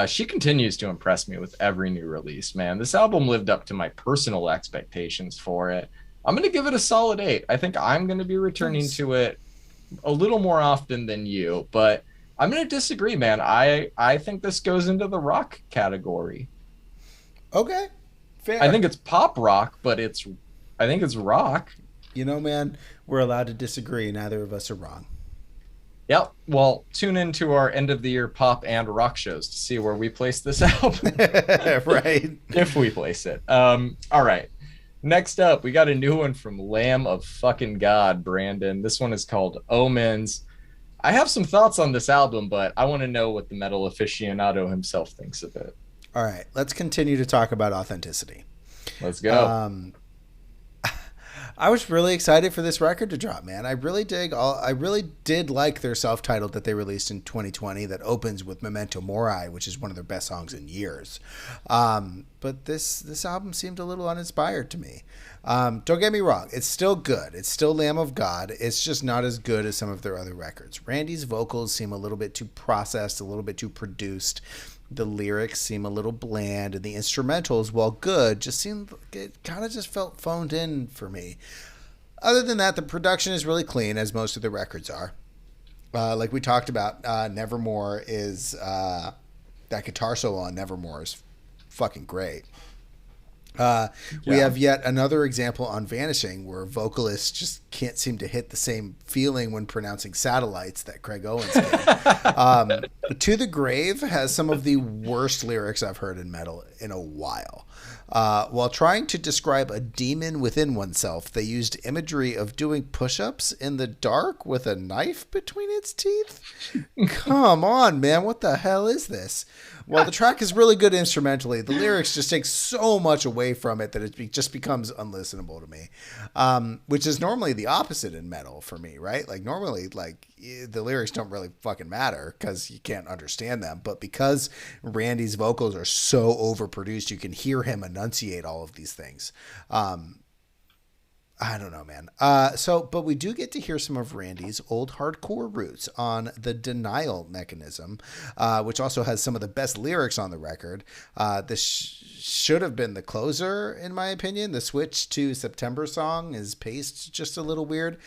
She continues to impress me with every new release, man. This album lived up to my personal expectations for it. I'm going to give it a solid 8. I think I'm going to be returning to it a little more often than you, but I'm going to disagree, man. I think this goes into the rock category. Okay, fair. I think it's pop rock, but I think it's rock. You know, man, we're allowed to disagree. Neither of us are wrong. Yep. Well, tune into our end of the year pop and rock shows to see where we place this album. Right. If we place it. All right. Next up, we got a new one from Lamb of fucking God, Brandon. This one is called Omens. I have some thoughts on this album, but I want to know what the metal aficionado himself thinks of it. All right. Let's continue to talk about authenticity. Let's go. I was really excited for this record to drop, man. I really did like their self-titled that they released in 2020 that opens with Memento Mori, which is one of their best songs in years. But this album seemed a little uninspired to me. Don't get me wrong. It's still good. It's still Lamb of God. It's just not as good as some of their other records. Randy's vocals seem a little bit too processed, a little bit too produced. The lyrics seem a little bland, and the instrumentals, while good, it kind of just felt phoned in for me. Other than that, the production is really clean, as most of the records are. Like we talked about, Nevermore is that guitar solo on Nevermore is fucking great. We have yet another example on Vanishing where vocalists just can't seem to hit the same feeling when pronouncing satellites that Craig Owens did. To the Grave has some of the worst lyrics I've heard in metal in a while. While trying to describe a demon within oneself, they used imagery of doing push-ups in the dark with a knife between its teeth. Come on, man. What the hell is this? Well, the track is really good instrumentally. The lyrics just take so much away from it that it just becomes unlistenable to me, which is normally the opposite in metal for me, right? Like normally, like the lyrics don't really fucking matter because you can't understand them. But because Randy's vocals are so overproduced, you can hear him enunciate all of these things. I don't know, man. But we do get to hear some of Randy's old hardcore roots on the Denial Mechanism, which also has some of the best lyrics on the record. This should have been the closer, in my opinion. The switch to September song is paced just a little weird.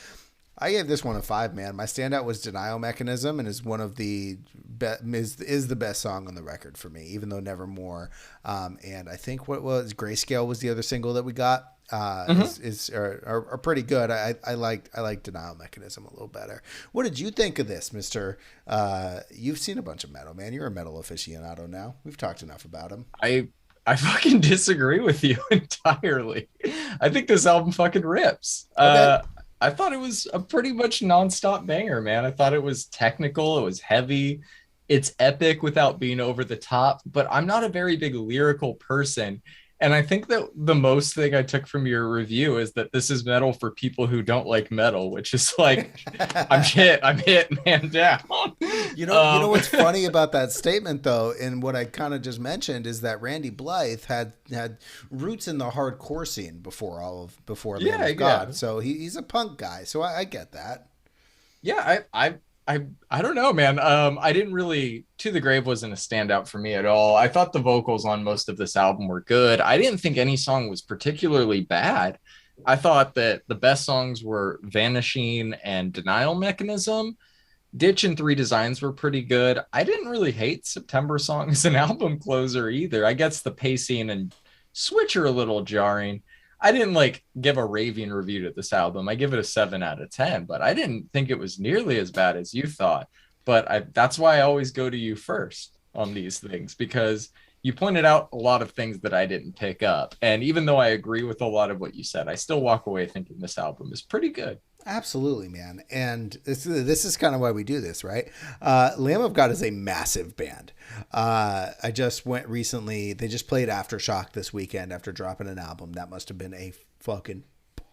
I gave this one a 5, man. My standout was Denial Mechanism, and is one of the is the best song on the record for me, even though Nevermore. And I think what was Grayscale was the other single that we got. Are pretty good. I like Denial Mechanism a little better. What did you think of this, Mister? You've seen a bunch of metal, man. You're a metal aficionado now. We've talked enough about him. I fucking disagree with you entirely. I think this album fucking rips. Okay. I thought it was a pretty much nonstop banger, man. I thought it was technical. It was heavy. It's epic without being over the top, but I'm not a very big lyrical person. And I think that the most thing I took from your review is that this is metal for people who don't like metal, which is like, I'm hit, man, down. You know what's funny about that statement though, and what I kind of just mentioned is that Randy Blythe had roots in the hardcore scene before Lamb Yeah, of God, yeah. so he's a punk guy. So I get that. Yeah, I don't know, man. I didn't really To the Grave wasn't a standout for me at all. I thought the vocals on most of this album were good. I didn't think any song was particularly bad. I thought that the best songs were Vanishing and Denial Mechanism. Ditch and Three Designs were pretty good. I didn't really hate September Song as an album closer either. I guess the pacing and switch are a little jarring. I didn't like give a raving review to this album. I give it a 7 out of 10, but I didn't think it was nearly as bad as you thought. That's why I always go to you first on these things, because you pointed out a lot of things that I didn't pick up. And even though I agree with a lot of what you said, I still walk away thinking this album is pretty good. Absolutely, man. And this is kind of why we do this, right? Lamb of God is a massive band. I just went recently. They just played Aftershock this weekend after dropping an album. That must have been a fucking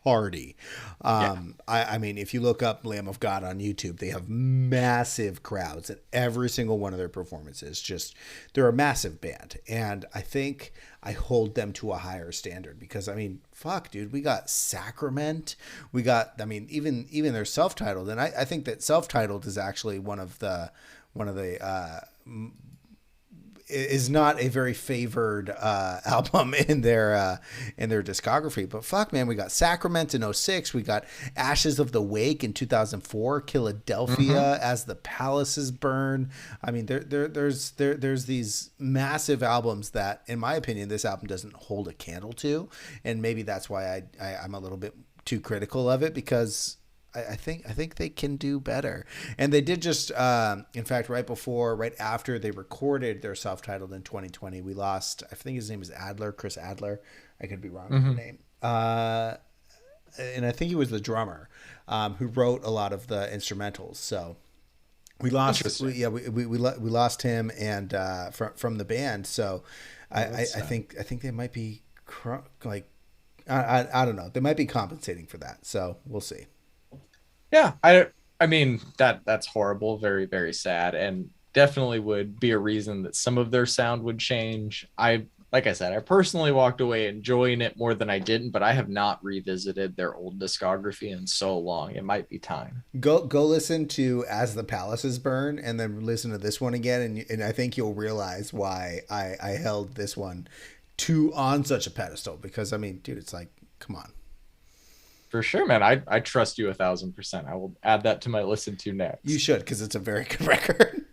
party. Yeah. I mean, if you look up Lamb of God on YouTube, they have massive crowds at every single one of their performances. Just, they're a massive band. And I think I hold them to a higher standard because, I mean, fuck, dude, we got Sacrament. We got, I mean, even their self-titled. And I think that self-titled is actually one of the is not a very favored album in their discography. But fuck, man, we got Sacrament in '06. We got Ashes of the Wake in 2004. Philadelphia As the Palaces Burn. I mean, there's these massive albums that, in my opinion, this album doesn't hold a candle to, and maybe that's why I'm a little bit too critical of it because I think they can do better. And they did just, in fact, right after they recorded their self-titled in 2020, we lost, I think his name is Adler, Chris Adler. I could be wrong with the name. And I think he was the drummer who wrote a lot of the instrumentals. So we lost, we lost him and from the band. So I think they might be like, I don't know. They might be compensating for that. So we'll see. Yeah, I mean that's horrible, very very sad, and definitely would be a reason that some of their sound would change. Like I said, I personally walked away enjoying it more than I didn't, but I have not revisited their old discography in so long. It might be time. Go listen to As the Palaces Burn and then listen to this one again, and I think you'll realize why I held this one on such a pedestal because I mean, dude, it's like, come on. For sure, man. I trust you 1,000%. I will add that to my listen to next. You should, because it's a very good record.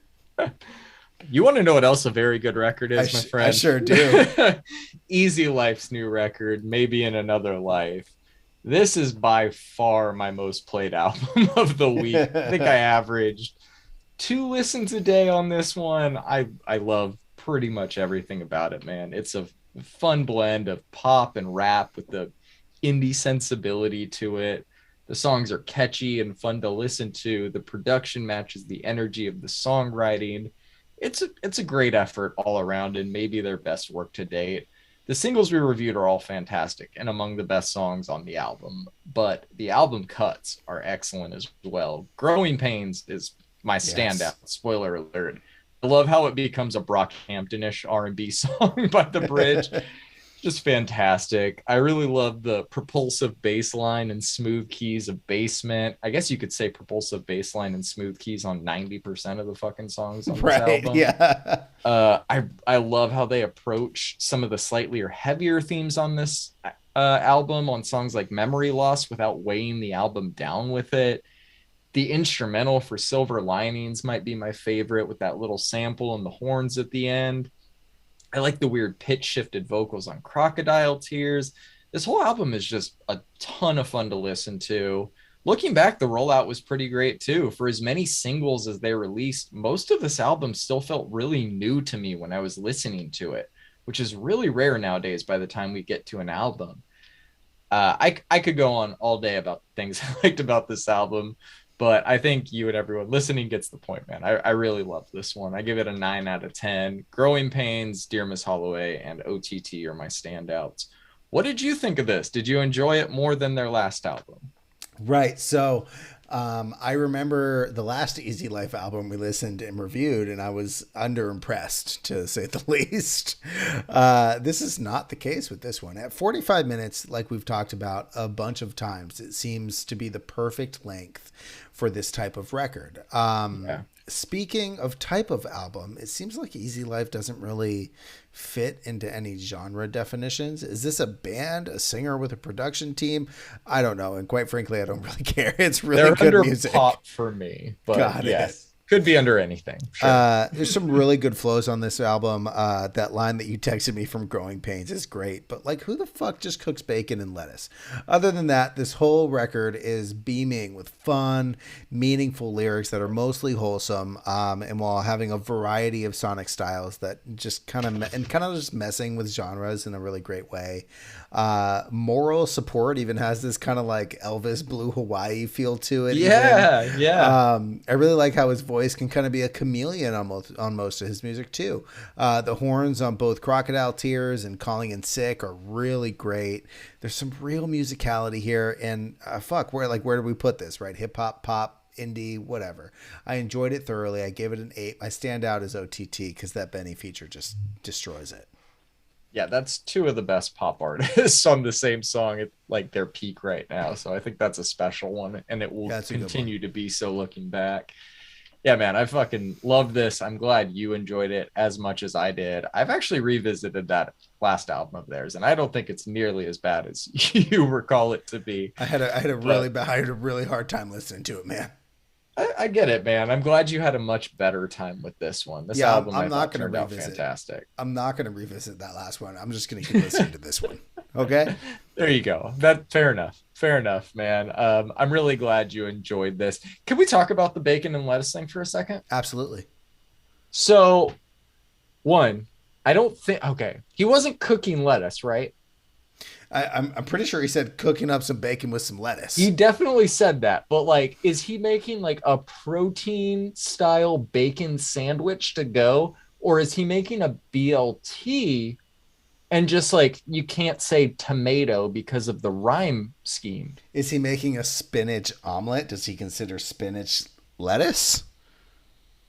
You want to know what else a very good record is, my friend? I sure do. Easy Life's new record, Maybe in Another Life. This is by far my most played album of the week. I think I averaged 2 listens a day on this one. I love pretty much everything about it, man. It's a fun blend of pop and rap with the indie sensibility to it. The songs are catchy and fun to listen to. The production matches the energy of the songwriting. It's a great effort all around and maybe their best work to date. The singles we reviewed are all fantastic and among the best songs on the album, but the album cuts are excellent as well. Growing Pains is my standout. Spoiler alert. I love how it becomes a Brockhampton-ish R&B song by the bridge. Just fantastic. I really love the propulsive bass line and smooth keys of Basement. I guess you could say propulsive bass line and smooth keys on 90% of the fucking songs on this album. Yeah. I love how they approach some of the slightly heavier themes on this album on songs like Memory Loss without weighing the album down with it. The instrumental for Silver Linings might be my favorite with that little sample and the horns at the end. I like the weird pitch shifted vocals on Crocodile Tears. This whole album is just a ton of fun to listen to. Looking back, the rollout was pretty great too. For as many singles as they released, most of this album still felt really new to me when I was listening to it, which is really rare nowadays by the time we get to an album. I could go on all day about things I liked about this album, But I think you and everyone listening gets the point, man. I really love this one. I give it a 9 out of 10. Growing Pains, Dear Miss Holloway, and OTT are my standouts. What did you think of this? Did you enjoy it more than their last album? Right. So I remember the last Easy Life album we listened and reviewed, and I was underimpressed, to say the least. This is not the case with this one. At 45 minutes, like we've talked about a bunch of times, it seems to be the perfect length for this type of record. Yeah. Speaking of type of album, it seems like Easy Life doesn't really fit into any genre definitions. Is this a band, a singer with a production team? I don't know. And quite frankly, I don't really care. It's really They're good under music. pop for me, but Got yes. Could be under anything. Sure. There's some really good flows on this album. That line that you texted me from Growing Pains is great, but like, who the fuck just cooks bacon and lettuce? Other than that, this whole record is beaming with fun, meaningful lyrics that are mostly wholesome, and while having a variety of sonic styles that just kind of just messing with genres in a really great way. Moral support even has this kind of like Elvis Blue Hawaii feel to it. Yeah, yeah. I really like how his voice can kind of be a chameleon on most of his music too. The horns on both Crocodile Tears and Calling in Sick are really great. There's some real musicality here, and where do we put this? Right, hip hop, pop, indie, whatever. I enjoyed it thoroughly. I gave it an 8. My standout is OTT because that Benny feature just destroys it. Yeah, that's two of the best pop artists on the same song at like their peak right now. So I think that's a special one, and it will continue to be so looking back. Yeah, man, I fucking love this. I'm glad you enjoyed it as much as I did. I've actually revisited that last album of theirs, and I don't think it's nearly as bad as you recall it to be. I had a really hard time listening to it, man. I get it, man. I'm glad you had a much better time with this one. This album I'm not going to turned out revisit. fantastic. I'm not going to revisit that last one. I'm just going to keep listening to this one. Okay. There you go. Fair enough, man. I'm really glad you enjoyed this. Can we talk about the bacon and lettuce thing for a second? Absolutely. So, one, I don't think. Okay, he wasn't cooking lettuce, right? I'm pretty sure he said cooking up some bacon with some lettuce. He definitely said that, but like, is he making like a protein style bacon sandwich to go, or is he making a BLT and just like you can't say tomato because of the rhyme scheme? Is he making a spinach omelet? Does he consider spinach lettuce?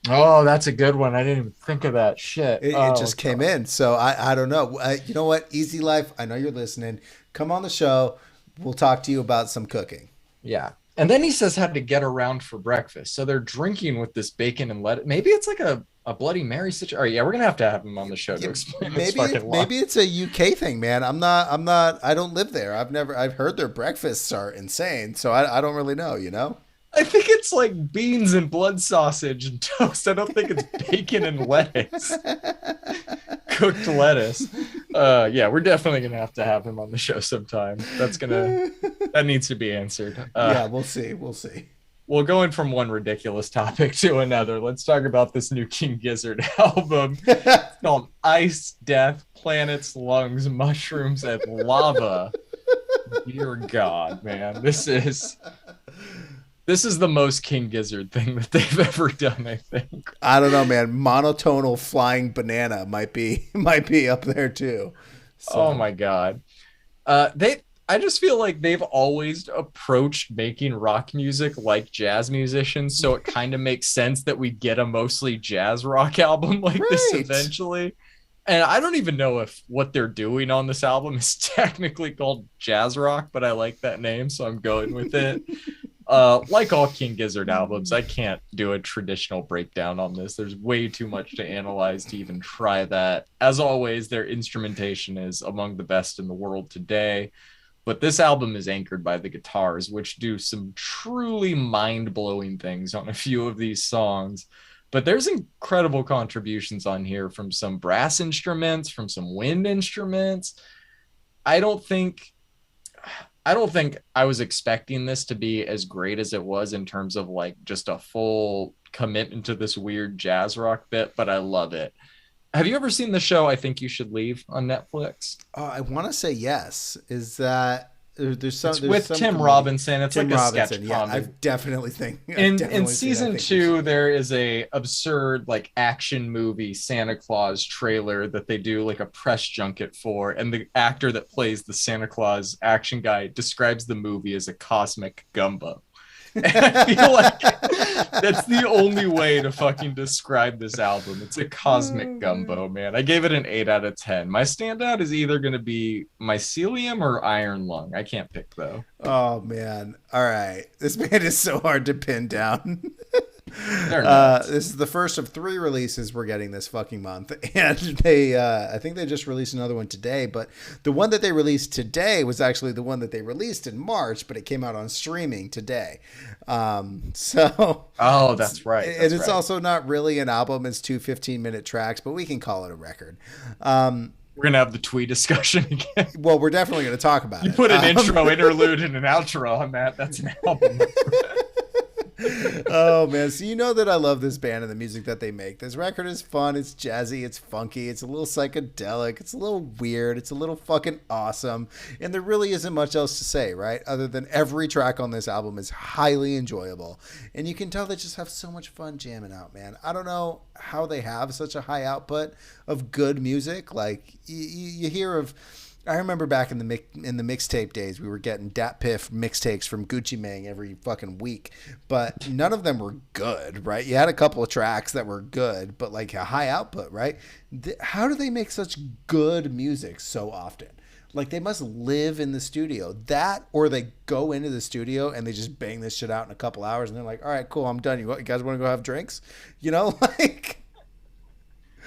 Oh, that's a good one. I didn't even think of that shit. It just came in. So I don't know. You know what? Easy Life, I know you're listening. Come on the show. We'll talk to you about some cooking. Yeah. And then he says had to get around for breakfast. So they're drinking with this bacon and lettuce. Maybe it's like a Bloody Mary situation. All right, yeah, we're gonna have to have him on the show to explain this fucking line. Maybe it's a UK thing, man. I'm not I don't live there. I've heard their breakfasts are insane. So I don't really know, you know? I think it's like beans and blood sausage and toast. I don't think it's bacon and lettuce. Cooked lettuce. Yeah, we're definitely gonna have to have him on the show sometime. That needs to be answered. Yeah, we'll see. Well, going from one ridiculous topic to another, let's talk about this new King Gizzard album. It's called Ice, Death, Planets, Lungs, Mushrooms, and Lava. Dear God, man. This is the most King Gizzard thing that they've ever done, I think. I don't know, man. Monotonal flying banana might be up there too. So. Oh my God. I just feel like they've always approached making rock music like jazz musicians, so it kind of makes sense that we get a mostly jazz rock album like this eventually. And I don't even know if what they're doing on this album is technically called jazz rock, but I like that name, so I'm going with it. Like all King Gizzard albums, I can't do a traditional breakdown on this. There's way too much to analyze to even try that. As always, their instrumentation is among the best in the world today. But this album is anchored by the guitars, which do some truly mind-blowing things on a few of these songs. But there's incredible contributions on here from some brass instruments, from some wind instruments. I don't think I was expecting this to be as great as it was in terms of like just a full commitment to this weird jazz rock bit, but I love it. Have you ever seen the show I Think You Should Leave on Netflix? I want to say yes. Is that There's with some Tim comedy. Robinson. It's Tim like a Robinson, sketch yeah. comedy. I've definitely In season 2, there is a absurd like action movie Santa Claus trailer that they do like a press junket for, and the actor that plays the Santa Claus action guy describes the movie as a cosmic gumbo. And I feel like that's the only way to fucking describe this album. It's a cosmic gumbo, man. I gave it an 8 out of 10. My standout is either going to be Mycelium or Iron Lung. I can't pick, though. Oh, man. All right. This band is so hard to pin down. This is the first of 3 releases we're getting this fucking month, and they I think they just released another one today, but the one that they released today was actually the one that they released in March, but it came out on streaming today. So oh, that's right. And it's also not really an album. It's 2 15-minute tracks, but we can call it a record. We're going to have the twee discussion again. Well, we're definitely going to talk about it. You put an intro, interlude, and an outro on that. That's an album. Oh man, so you know that I love this band and the music that they make. This record is fun, it's jazzy, it's funky, it's a little psychedelic, it's a little weird, it's a little fucking awesome, and there really isn't much else to say, right? Other than every track on this album is highly enjoyable, and you can tell they just have so much fun jamming out, man. I don't know how they have such a high output of good music. Like you hear of, I remember back in the mixtape days, we were getting Dat Piff mixtapes from Gucci Mane every fucking week, but none of them were good, right? You had a couple of tracks that were good, but like a high output, right? How do they make such good music so often? Like they must live in the studio. That, or they go into the studio and they just bang this shit out in a couple hours and they're like, all right, cool, I'm done. You guys want to go have drinks? You know, like...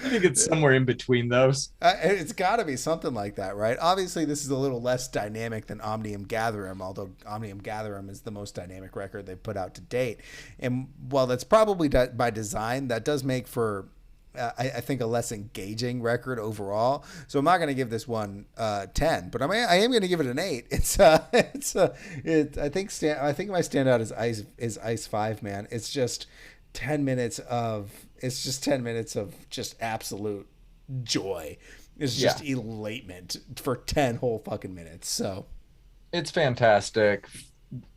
I think it's somewhere in between those. It's got to be something like that, right? Obviously, this is a little less dynamic than Omnium Gatherum, although Omnium Gatherum is the most dynamic record they've put out to date. And while that's probably by design, that does make for, I think, a less engaging record overall. So I'm not going to give this one 10, but I am going to give it an 8. I think my standout is Ice 5, man. It's just 10 minutes of just absolute joy. It's just elatement for 10 whole fucking minutes. So it's fantastic.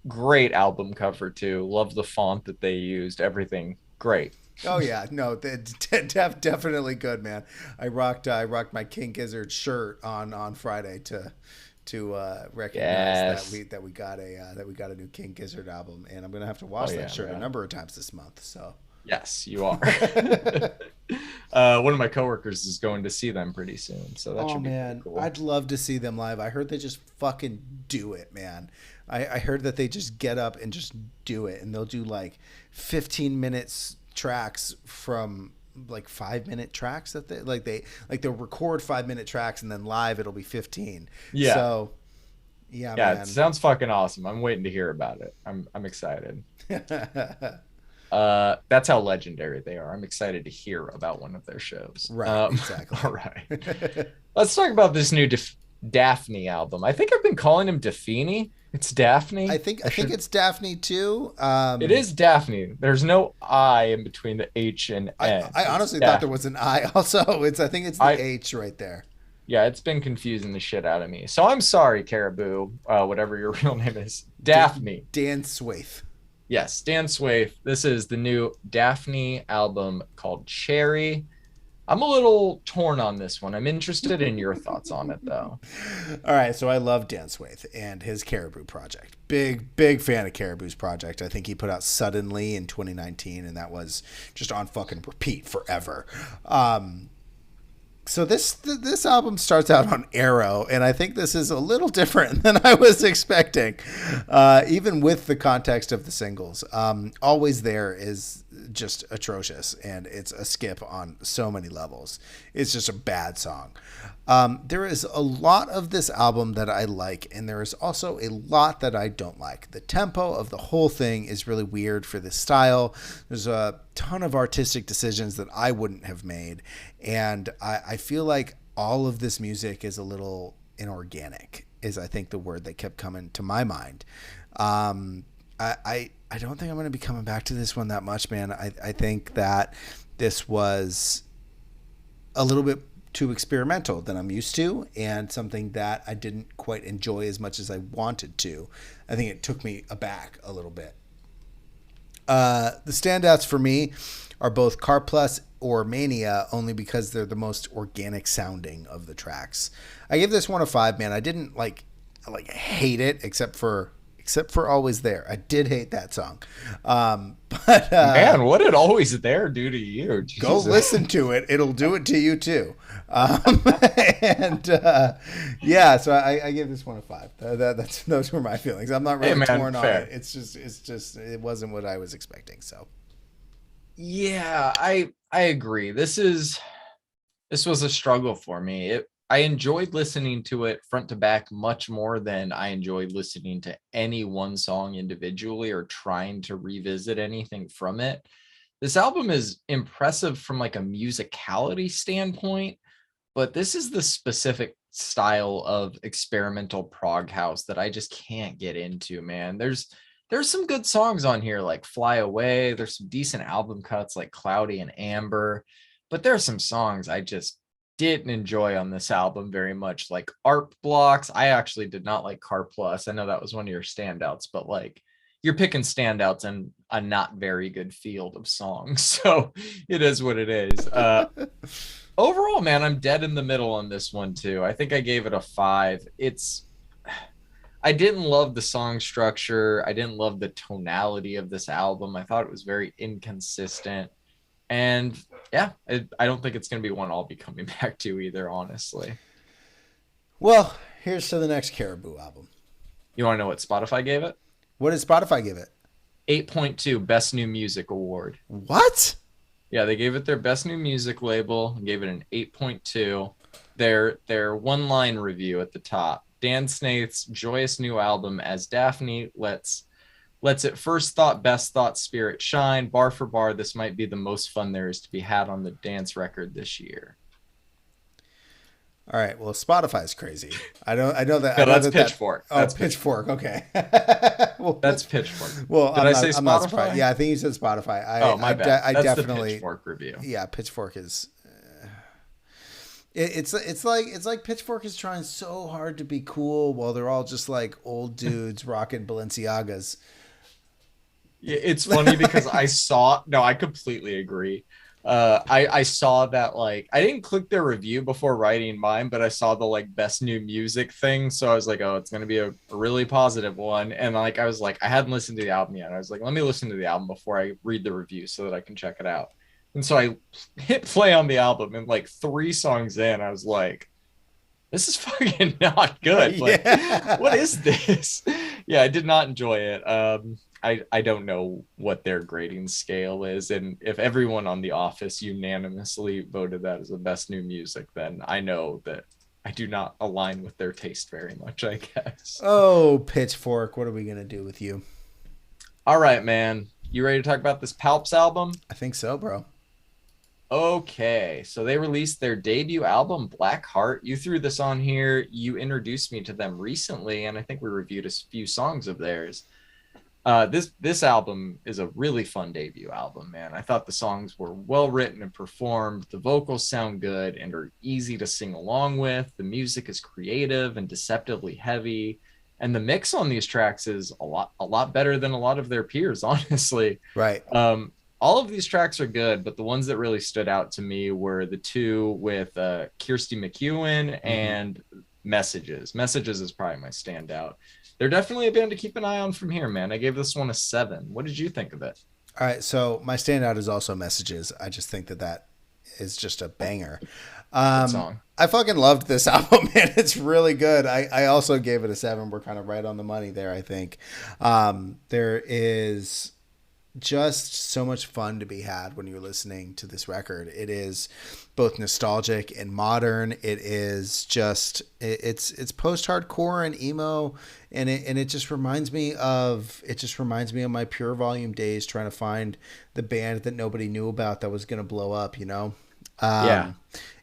Great album cover too. Love the font that they used. Everything great. Oh yeah, no, definitely good, man. I rocked my King Gizzard shirt on Friday to recognize that we got a new King Gizzard album, and I'm gonna have to wash that shirt a number of times this month. So yes, you are. One of my coworkers is going to see them pretty soon, so that should be pretty cool. I'd love to see them live. I heard they just fucking do it, man. I heard that they just get up and just do it, and they'll do like 15 minutes tracks from like 5-minute tracks that they'll record 5-minute tracks and then live it'll be 15. Yeah. So yeah, man. It sounds fucking awesome. I'm waiting to hear about it. I'm excited. That's how legendary they are. I'm excited to hear about one of their shows. Right. Exactly. All right. Let's talk about this new Daphni album. I think I've been calling him Daphni. It's Daphni. I think it's Daphni too. It is Daphni. There's no I in between the H and N. I honestly thought there was an I also. I think it's the H right there. Yeah, it's been confusing the shit out of me. So I'm sorry, Caribou, whatever your real name is. Daphni. Dan Swaith. Yes, Dan Swaith. This is the new Daphni album called Cherry. I'm a little torn on this one. I'm interested in your thoughts on it, though. All right, so I love Dan Swaith and his Caribou project. Big fan of Caribou's project. I think he put out Suddenly in 2019, and that was just on fucking repeat forever. So this album starts out on Arrow, and I think this is a little different than I was expecting, even with the context of the singles. Always There is just atrocious, and it's a skip on so many levels. It's just a bad song. There is a lot of this album that I like, and there is also a lot that I don't like. The tempo of the whole thing is really weird for this style. There's a ton of artistic decisions that I wouldn't have made, and I feel like all of this music is a little inorganic, is I think the word that kept coming to my mind. I don't think I'm going to be coming back to this one that much, man. I think that this was a little bit too experimental than I'm used to, and something that I didn't quite enjoy as much as I wanted to. I think it took me aback a little bit. The standouts for me are both Car Plus or Mania, only because they're the most organic sounding of the tracks. I give this one a 5, man. I didn't like hate it, except for Always There. I did hate that song. But man, what did Always There do to you? Jesus. Go listen to it. It'll do it to you too. And yeah, so I give this one a 5. Those were my feelings. I'm not really torn on it. It's just it wasn't what I was expecting. So yeah, I agree. This was a struggle for me. I enjoyed listening to it front to back much more than I enjoyed listening to any one song individually or trying to revisit anything from it. This album is impressive from like a musicality standpoint, but this is the specific style of experimental prog house that I just can't get into, man. There's some good songs on here like Fly Away. There's some decent album cuts like Cloudy and Amber, but there are some songs I just didn't enjoy on this album very much, like Art Blocks. I actually did not like Car Plus. I know that was one of your standouts, but like you're picking standouts in a not very good field of songs, so it is what it is. Overall, man, I'm dead in the middle on this one too. I think I gave it a 5. I didn't love the song structure. I didn't love the tonality of this album. I thought it was very inconsistent. And yeah, I don't think it's going to be one I'll be coming back to either, honestly. Well, here's to the next Caribou album. You want to know what Spotify gave it? What did Spotify give it? 8.2 Best New Music Award. What? Yeah, they gave it their Best New Music label and gave it an 8.2. Their one-line review at the top. Dan Snaith's joyous new album as Daphni lets it first thought, best thought, spirit shine. Bar for bar, this might be the most fun there is to be had on the dance record this year. All right. Well, Spotify's crazy. I know that. No, that's Pitchfork. That's Pitchfork. Okay. Well, that's Pitchfork. Well, Did I say Spotify? I'm not surprised. Yeah, I think you said Spotify. My bad. I that's definitely the Pitchfork review. Yeah, Pitchfork is. It's like Pitchfork is trying so hard to be cool while they're all just like old dudes rocking Balenciagas. It's funny because I completely agree. I saw that, like, I didn't click their review before writing mine, but I saw the like best new music thing. So I was like, oh, it's going to be a really positive one. And like, I was like, I hadn't listened to the album yet. I was like, let me listen to the album before I read the review so that I can check it out. And so I hit play on the album, and like 3 songs in, I was like, this is fucking not good. Like, what is this? Yeah, I did not enjoy it. I don't know what their grading scale is. And if everyone on The Office unanimously voted that as the best new music, then I know that I do not align with their taste very much, I guess. Oh, Pitchfork, what are we going to do with you? All right, man. You ready to talk about this Palps album? I think so, bro. Okay, so they released their debut album, Black Heart. You threw this on here. You introduced me to them recently, and I think we reviewed a few songs of theirs. This album is a really fun debut album, man. I thought the songs were well written and performed. The vocals sound good and are easy to sing along with. The music is creative and deceptively heavy, and the mix on these tracks is a lot better than a lot of their peers, honestly. Right. All of these tracks are good, but the ones that really stood out to me were the 2 with Kirsty McEwen and Messages. Messages is probably my standout. They're definitely a band to keep an eye on from here, man. I gave this one a 7. What did you think of it? All right, so my standout is also Messages. I just think that is just a banger. Good song. I fucking loved this album, man. It's really good. I also gave it a 7. We're kind of right on the money there, I think. There is just so much fun to be had when you're listening to this record. It is both nostalgic and modern. It is just it's post-hardcore and emo, and it just reminds me of my Pure Volume days, trying to find the band that nobody knew about that was going to blow up, you know. Yeah.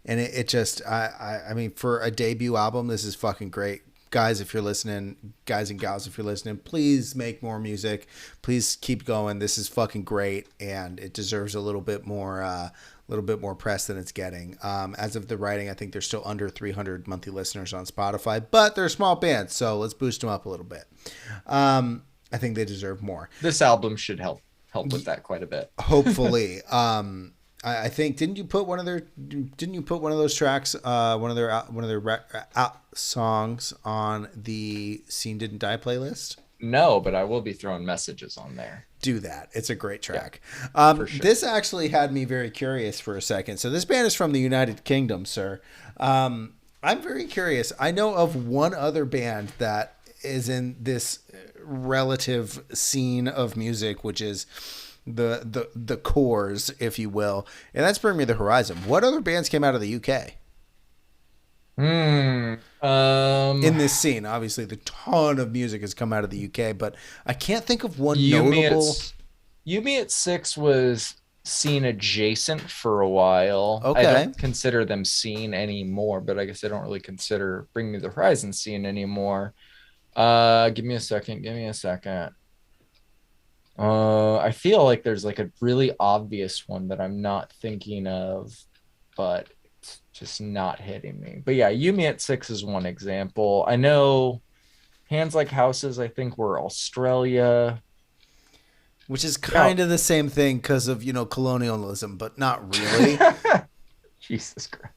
And it just I mean, for a debut album, this is fucking great. Guys, if you're listening, guys and gals, if you're listening, please make more music. Please keep going. This is fucking great, and it deserves a little bit more little bit more press than it's getting. As of the writing, I think they're still under 300 monthly listeners on Spotify, but they're a small band, so let's boost them up a little bit. I think they deserve more. This album should help with that quite a bit. Hopefully. I think didn't you put one of those tracks, one of their songs on the Scene Didn't Die playlist? No, but I will be throwing messages on there. Do that. It's a great track. Yeah, for sure. This actually had me very curious for a second. So this band is from the United Kingdom, sir. I'm very curious. I know of one other band that is in this relative scene of music, which is the cores, if you will, and that's Bring Me the Horizon. What other bands came out of the UK? In this scene, obviously, the ton of music has come out of the UK, but I can't think of one notable. You Me at 6 was scene adjacent for a while. Okay. I don't consider them scene anymore, but I guess I don't really consider Bring Me the Horizon scene anymore. Give me a second. I feel like there's like a really obvious one that I'm not thinking of, but it's just not hitting me. But yeah, You Me at 6 is one example. I know Hands Like Houses, I think, were Australia. Which is kind of the same thing because of, colonialism, but not really. Jesus Christ.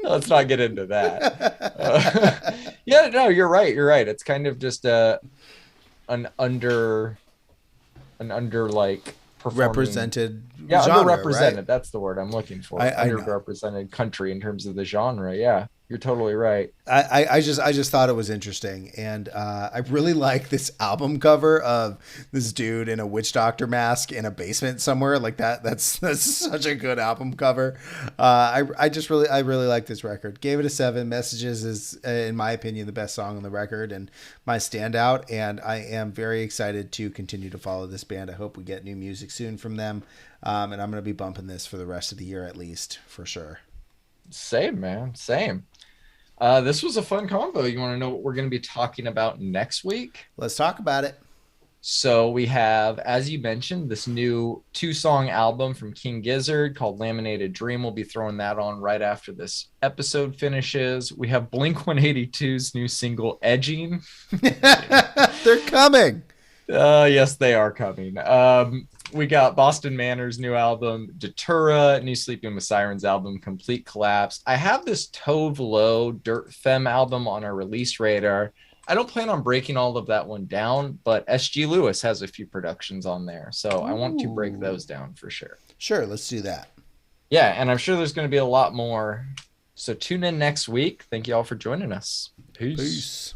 Let's not get into that. Yeah, no, you're right. It's kind of just an under like represented genre, underrepresented, right? That's the word I'm looking for. Underrepresented country in terms of the genre. Yeah, you're totally right. I just thought it was interesting, and I really like this album cover of this dude in a witch doctor mask in a basement somewhere like that. That's such a good album cover. I really like this record. Gave it a 7. Messages is, in my opinion, the best song on the record and my standout. And I am very excited to continue to follow this band. I hope we get new music soon from them. And I'm going to be bumping this for the rest of the year at least, for sure. Same, man. Same. This was a fun combo. You want to know what we're going to be talking about next week? Let's talk about it. So we have, as you mentioned, this new 2-song album from King Gizzard called Laminated Dream. We'll be throwing that on right after this episode finishes. We have Blink-182's new single, Edging. They're coming. Yes, they are coming. We got Boston Manor's new album, Datura, new Sleeping with Sirens album, Complete Collapse. I have this Tove Lo Dirt Femme album on our release radar. I don't plan on breaking all of that one down, but SG Lewis has a few productions on there, so I want to break those down for sure. Sure, let's do that. Yeah, and I'm sure there's going to be a lot more. So tune in next week. Thank you all for joining us. Peace.